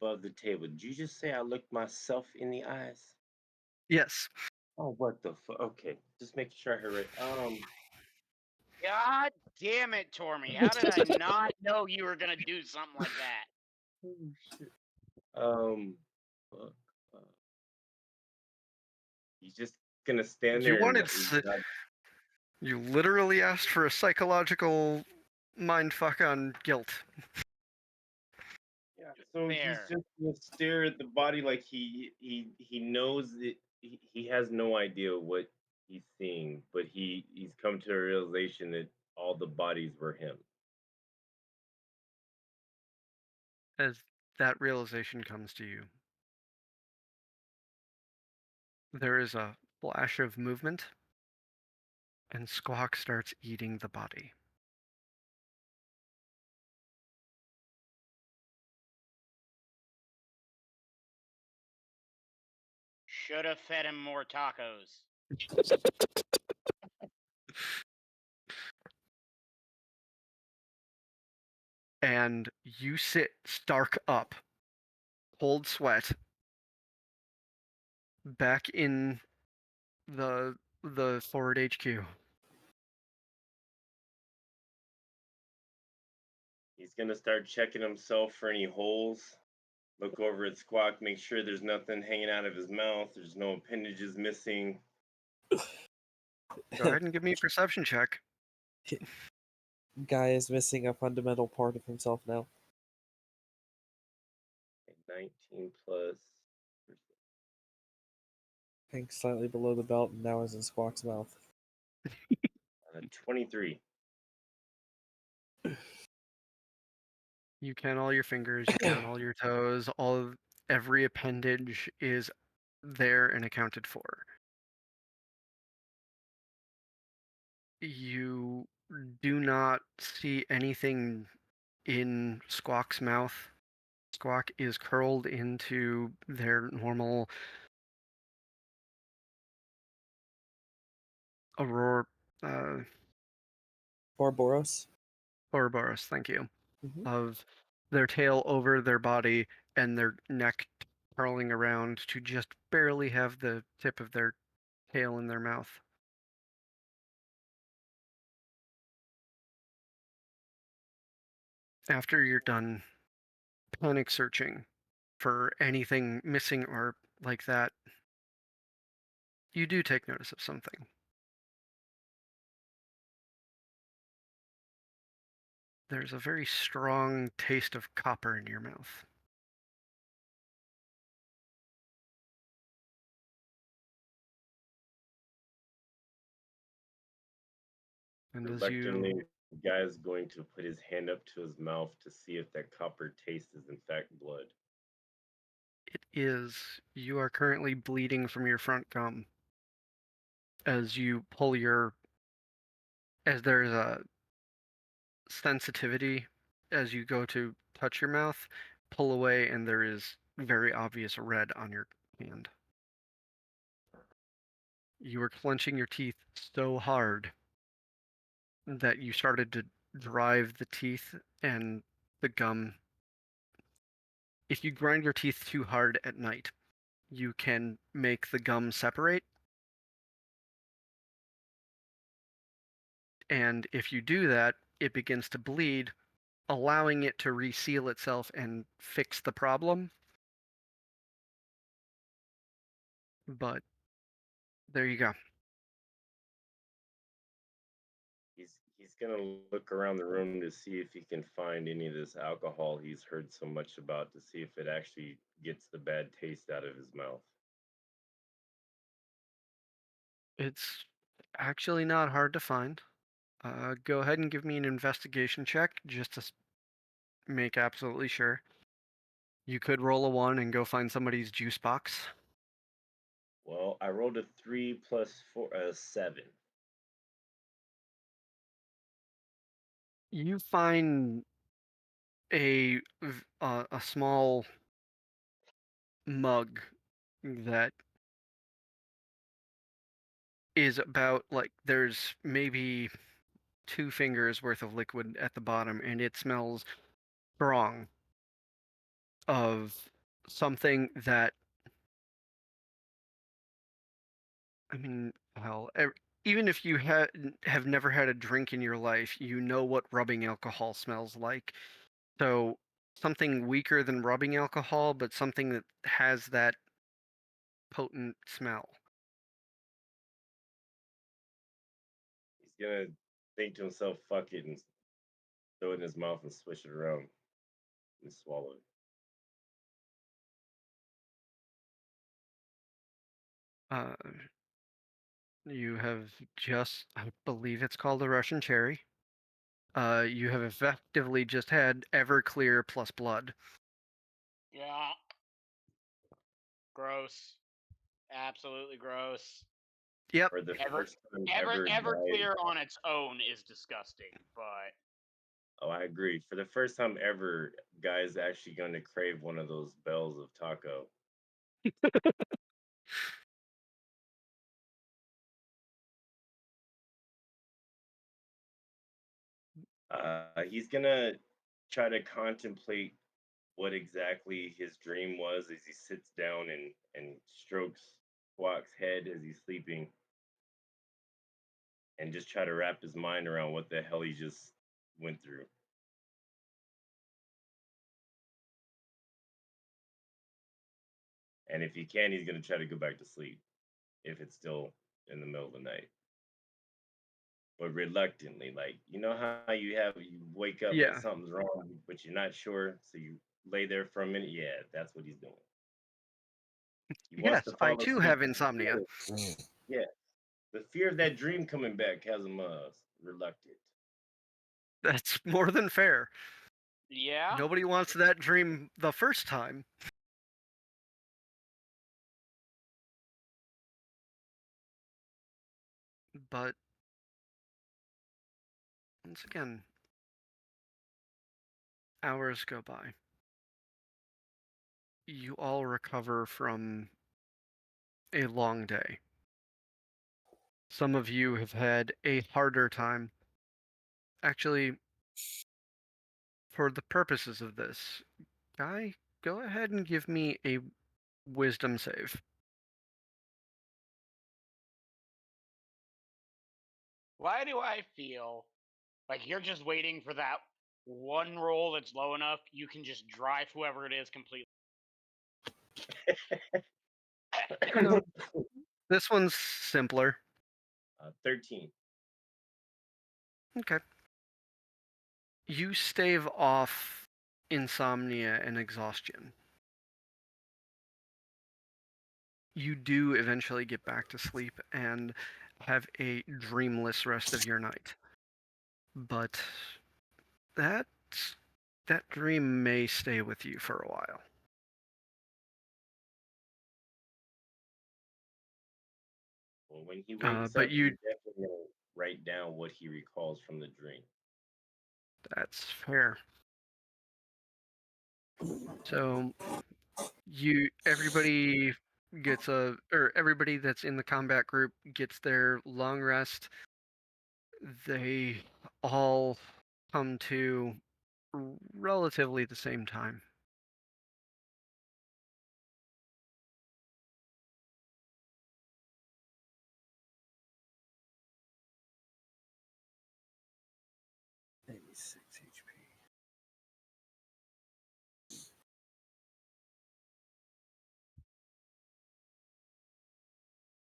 Above the table. Did you just say I looked myself in the eyes? Yes. Oh, what the fuck? Okay, just making sure I heard right. God damn it, Tormy. How did I not know you were gonna do something like that? Oh, shit. Fuck. Uh, he's just gonna stand You there and wanted you literally asked for a psychological mindfuck on guilt. yeah. So he's Fair. just gonna stare at the body like he knows it. He has no idea what he's seeing, but he's come to a realization that all the bodies were him. As that realization comes to you, there is a flash of movement, and Squawk starts eating the body. Should have fed him more tacos. And you sit stark up, cold sweat, back in the forward HQ. He's gonna start checking himself for any holes. Look over at Squawk, make sure there's nothing hanging out of his mouth. There's no appendages missing. Go ahead and give me a perception check. Guy is missing a fundamental part of himself now. 19 plus. Hank slightly below the belt and now is in Squawk's mouth. 23. You count all your fingers, you count all your toes, every appendage is there and accounted for. You do not see anything in Squawk's mouth. Squawk is curled into their normal Aurora, Ouroboros. Ouroboros, thank you, Mhm. of their tail over their body and their neck curling around to just barely have the tip of their tail in their mouth. After you're done panic searching for anything missing or like that, you do take notice of something. There's a very strong taste of copper in your mouth. And as Reluctantly, you, the guy is going to put his hand up to his mouth to see if that copper taste is in fact blood. it is, you are currently bleeding from your front gum as you pull as there's a sensitivity as you go to touch your mouth, pull away, and there is very obvious red on your hand. You were clenching your teeth so hard that you started to drive the teeth and the gum. If you grind your teeth too hard at night, you can make the gum separate. And if you do that, it begins to bleed, allowing it to reseal itself and fix the problem. But there you go. He's gonna look around the room to see if he can find any of this alcohol he's heard so much about to see if it actually gets the bad taste out of his mouth. It's actually not hard to find. Go ahead and give me an investigation check just to make absolutely sure. You could roll a 1 and go find somebody's juice box. Well, I rolled a 3 plus 4, 7. You find a small mug that is about like there's maybe 2 fingers worth of liquid at the bottom, and it smells strong of something that I mean, hell, even if you have never had a drink in your life, you know what rubbing alcohol smells like. So something weaker than rubbing alcohol, but something that has that potent smell. He's gonna think to himself, "Fuck it," and throw it in his mouth and swish it around and swallow it. Uh, you have just, I believe it's called a Russian cherry. You have effectively just had Everclear plus blood. Yeah. Gross. Absolutely gross. Yep. For the Ever, first time ever, guys. Everclear on its own is disgusting, but Oh, I agree. For the first time ever, guys actually going to crave one of those bells of taco. He's gonna try to contemplate what exactly his dream was as he sits down and strokes Squawk's head as he's sleeping, and just try to wrap his mind around what the hell he just went through. And if he can, he's gonna try to go back to sleep if it's still in the middle of the night. But reluctantly, like you know how you wake up like Yeah. something's wrong, but you're not sure, so you lay there for a minute. Yeah, that's what he's doing. He wants Yes, to I fall too asleep. have insomnia. Yeah, the fear of that dream coming back has him reluctant. That's more than fair. yeah. Nobody wants that dream the first time. But once again, hours go by. You all recover from a long day. Some of you have had a harder time. Actually, for the purposes of this, Guy, go ahead and give me a wisdom save. Why do I feel like you're just waiting for that one roll that's low enough? You can just drive whoever it is completely. So this one's simpler. 13. Okay. You stave off insomnia and exhaustion. You do eventually get back to sleep and have a dreamless rest of your night. But that that dream may stay with you for a while. Well, when he wakes But up, he's you definitely gonna write down what he recalls from the dream. that's fair. So everybody gets everybody that's in the combat group gets their long rest. They all come to relatively the same time. Maybe 6 HP.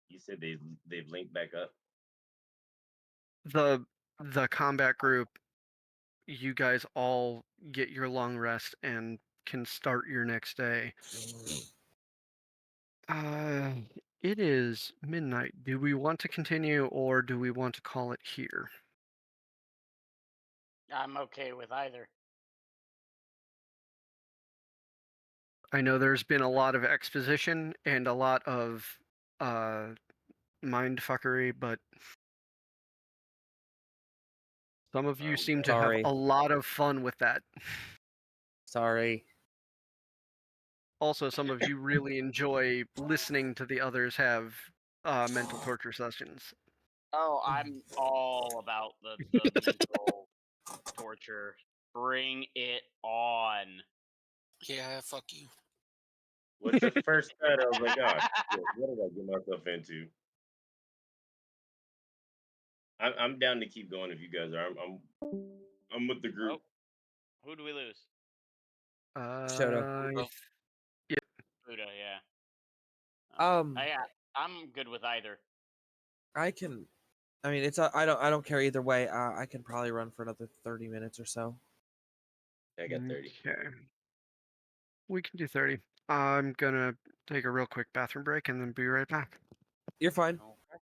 You said they've linked back up. The combat group, you guys all get your long rest and can start your next day. Uh, it is midnight. Do we want to continue or do we want to call it here? I'm okay with either. I know there's been a lot of exposition and a lot of uh mind fuckery, but Some of you I'm seem done. to have Sorry. a lot of fun with that. Sorry. Also, some of you really enjoy listening to the others have mental torture sessions. Oh, I'm all about the mental torture. Bring it on. Yeah, fuck you. What's the first thought? I was like, oh, shit, what did I get myself into? I'm down to keep going if you guys are. I'm with the Oh, group. who do we lose? Shoto. I Oh, Yep. Buddha, yeah. Um, Yeah, I'm good with either. I can. I mean, it's. I don't care either way. I can probably run for another 30 minutes or so. I got 30. Okay. We can do 30. I'm gonna take a real quick bathroom break and then be right back. You're fine. Okay.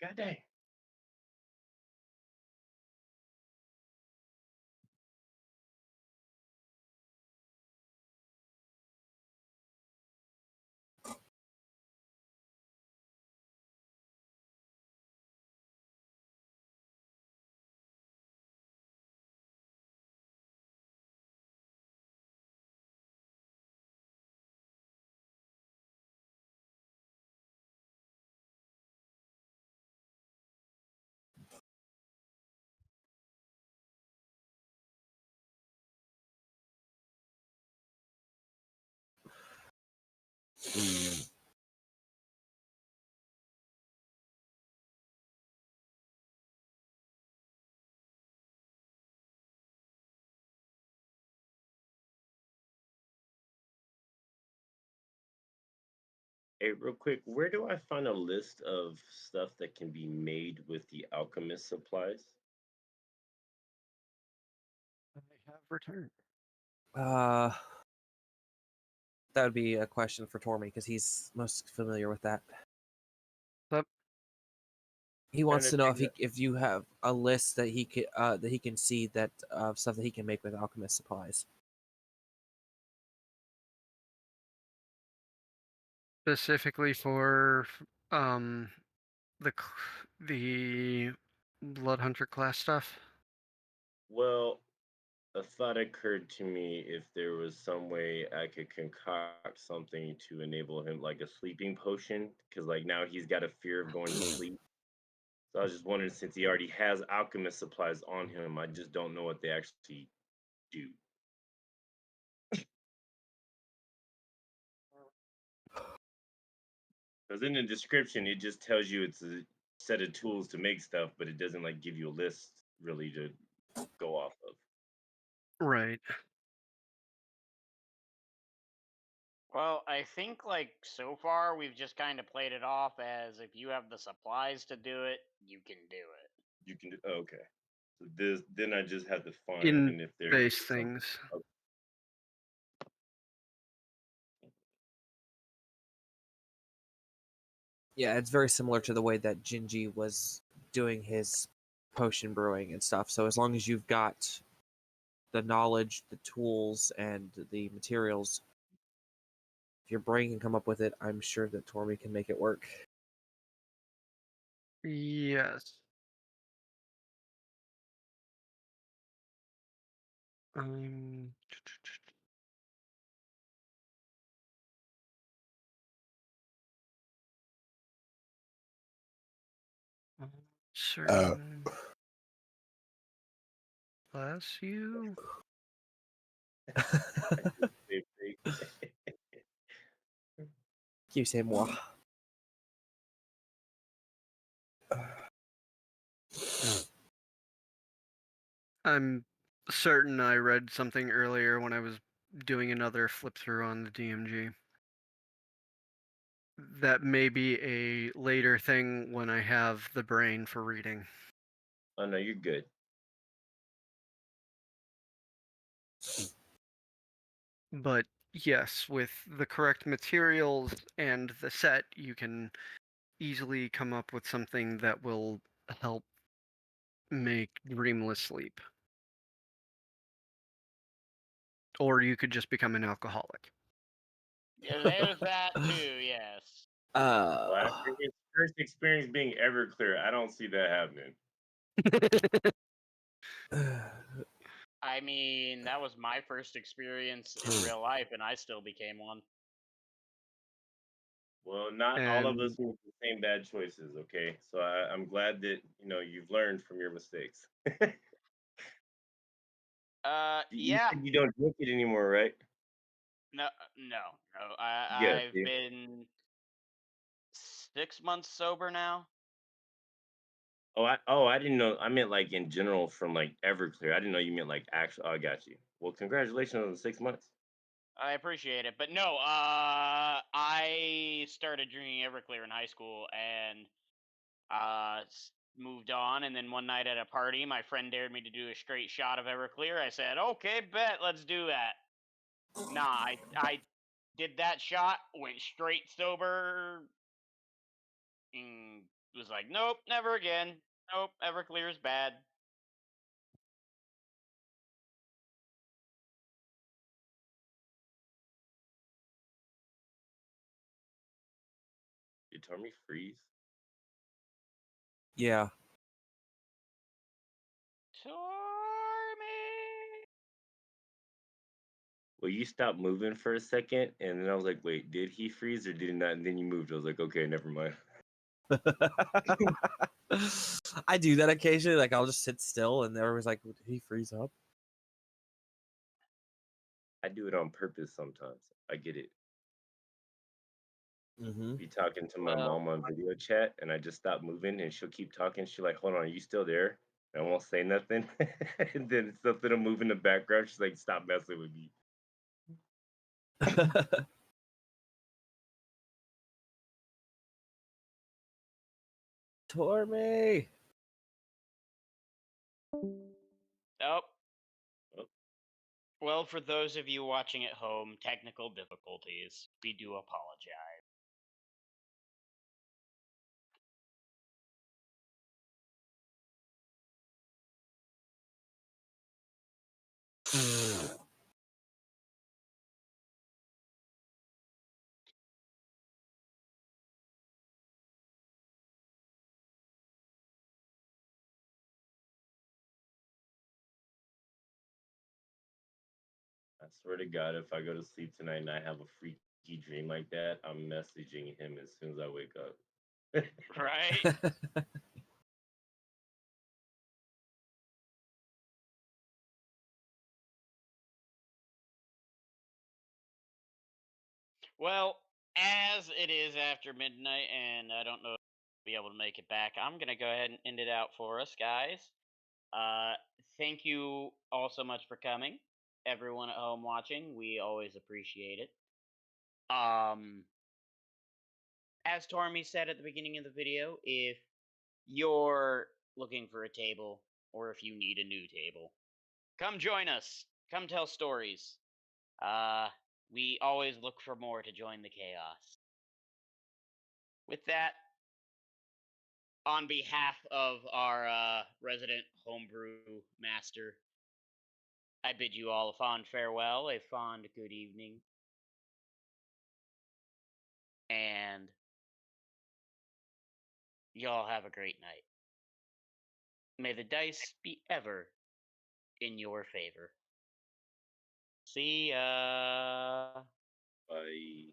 God dang. Hey, real quick, where do I find a list of stuff that can be made with the alchemist supplies? I have returned. Uh, that would be a question for Tormy because he's most familiar with that. But He Trying wants to to know if figure. if you have a list that he can see that stuff that he can make with alchemist supplies. specifically for um the Blood Hunter class stuff. Well, a thought occurred to me if there was some way I could concoct something to enable him, like a sleeping potion, because like now he's got a fear of going to sleep. So I was just wondering, since he already has alchemist supplies on him, I just don't know what they actually do. Because in the description, it just tells you it's a set of tools to make stuff, but it doesn't like give you a list really to go off of. Right. Well, I think like so far we've just kind of played it off as if you have the supplies to do it, you can do it. You can do, oh, okay. So this, then I just have to find In if there base is something. things. Oh, Yeah, it's very similar to the way that Jinji was doing his potion brewing and stuff. So as long as you've got the knowledge, the tools, and the materials, if your brain can come up with it, I'm sure that Tormy can make it work. Yes. Um certain bless you. they- they- Excusez-moi. I'm certain I read something earlier when I was doing another flip through on the DMG. That may be a later thing when I have the brain for reading. Oh no, you're good. But yes, with the correct materials and the set, you can easily come up with something that will help make dreamless sleep. Or you could just become an alcoholic. Yeah, there's that too, yes. Uh, Well, after his first experience being Everclear. I don't see that happening. I mean, that was my first experience in real life, and I still became one. Well, not all of us And make the same bad choices, okay? So I'm glad that you've learned from your mistakes. You Yeah. said you don't drink it anymore, right? No, no, no. Yes. I've been 6 months sober now. I didn't know. I meant like in general from like Everclear. I didn't know you meant like actual. Oh, I got you. Well, congratulations on the 6 months. I appreciate it, but no. I started drinking Everclear in high school and moved on. And then one night at a party, my friend dared me to do a straight shot of Everclear. I said, "Okay, bet, let's do that." Nah, I did that shot, went straight sober, and was like, "Nope, never again. Nope, Everclear's bad." Did Tommy freeze? Yeah. Tormy. Well, you stopped moving for a second, and then I was like, wait, did he freeze or did he not? And then you moved. I was like, okay, never mind. I do that occasionally. Like I'll just sit still, and everyone's like, "Did he freeze up?" I do it on purpose sometimes. I get it. Mm-hmm. Be talking to my Well, mom on video chat, and I just stop moving, and she'll keep talking. She's like, hold on, are you still there? And I won't say nothing. And then something will move in the background. She's like, stop messing with me. Torme. nope. Oh, Well, for those of you watching at home, technical difficulties. We do apologize. I swear to God, if I go to sleep tonight and I have a freaky dream like that, I'm messaging him as soon as I wake up. Right? Well, as it is after midnight and I don't know if I'll be able to make it back, I'm going to go ahead and end it out for us, guys. Uh, Thank you all so much for coming. Everyone at home watching, we always appreciate it. Um, as Tormy said at the beginning of the video, if you're looking for a table or if you need a new table, come join us. Come tell stories. Uh, we always look for more to join the chaos. With that, on behalf of our resident homebrew master, I bid you all a fond farewell, a fond good evening, and y'all have a great night. May the dice be ever in your favor. See ya. Bye.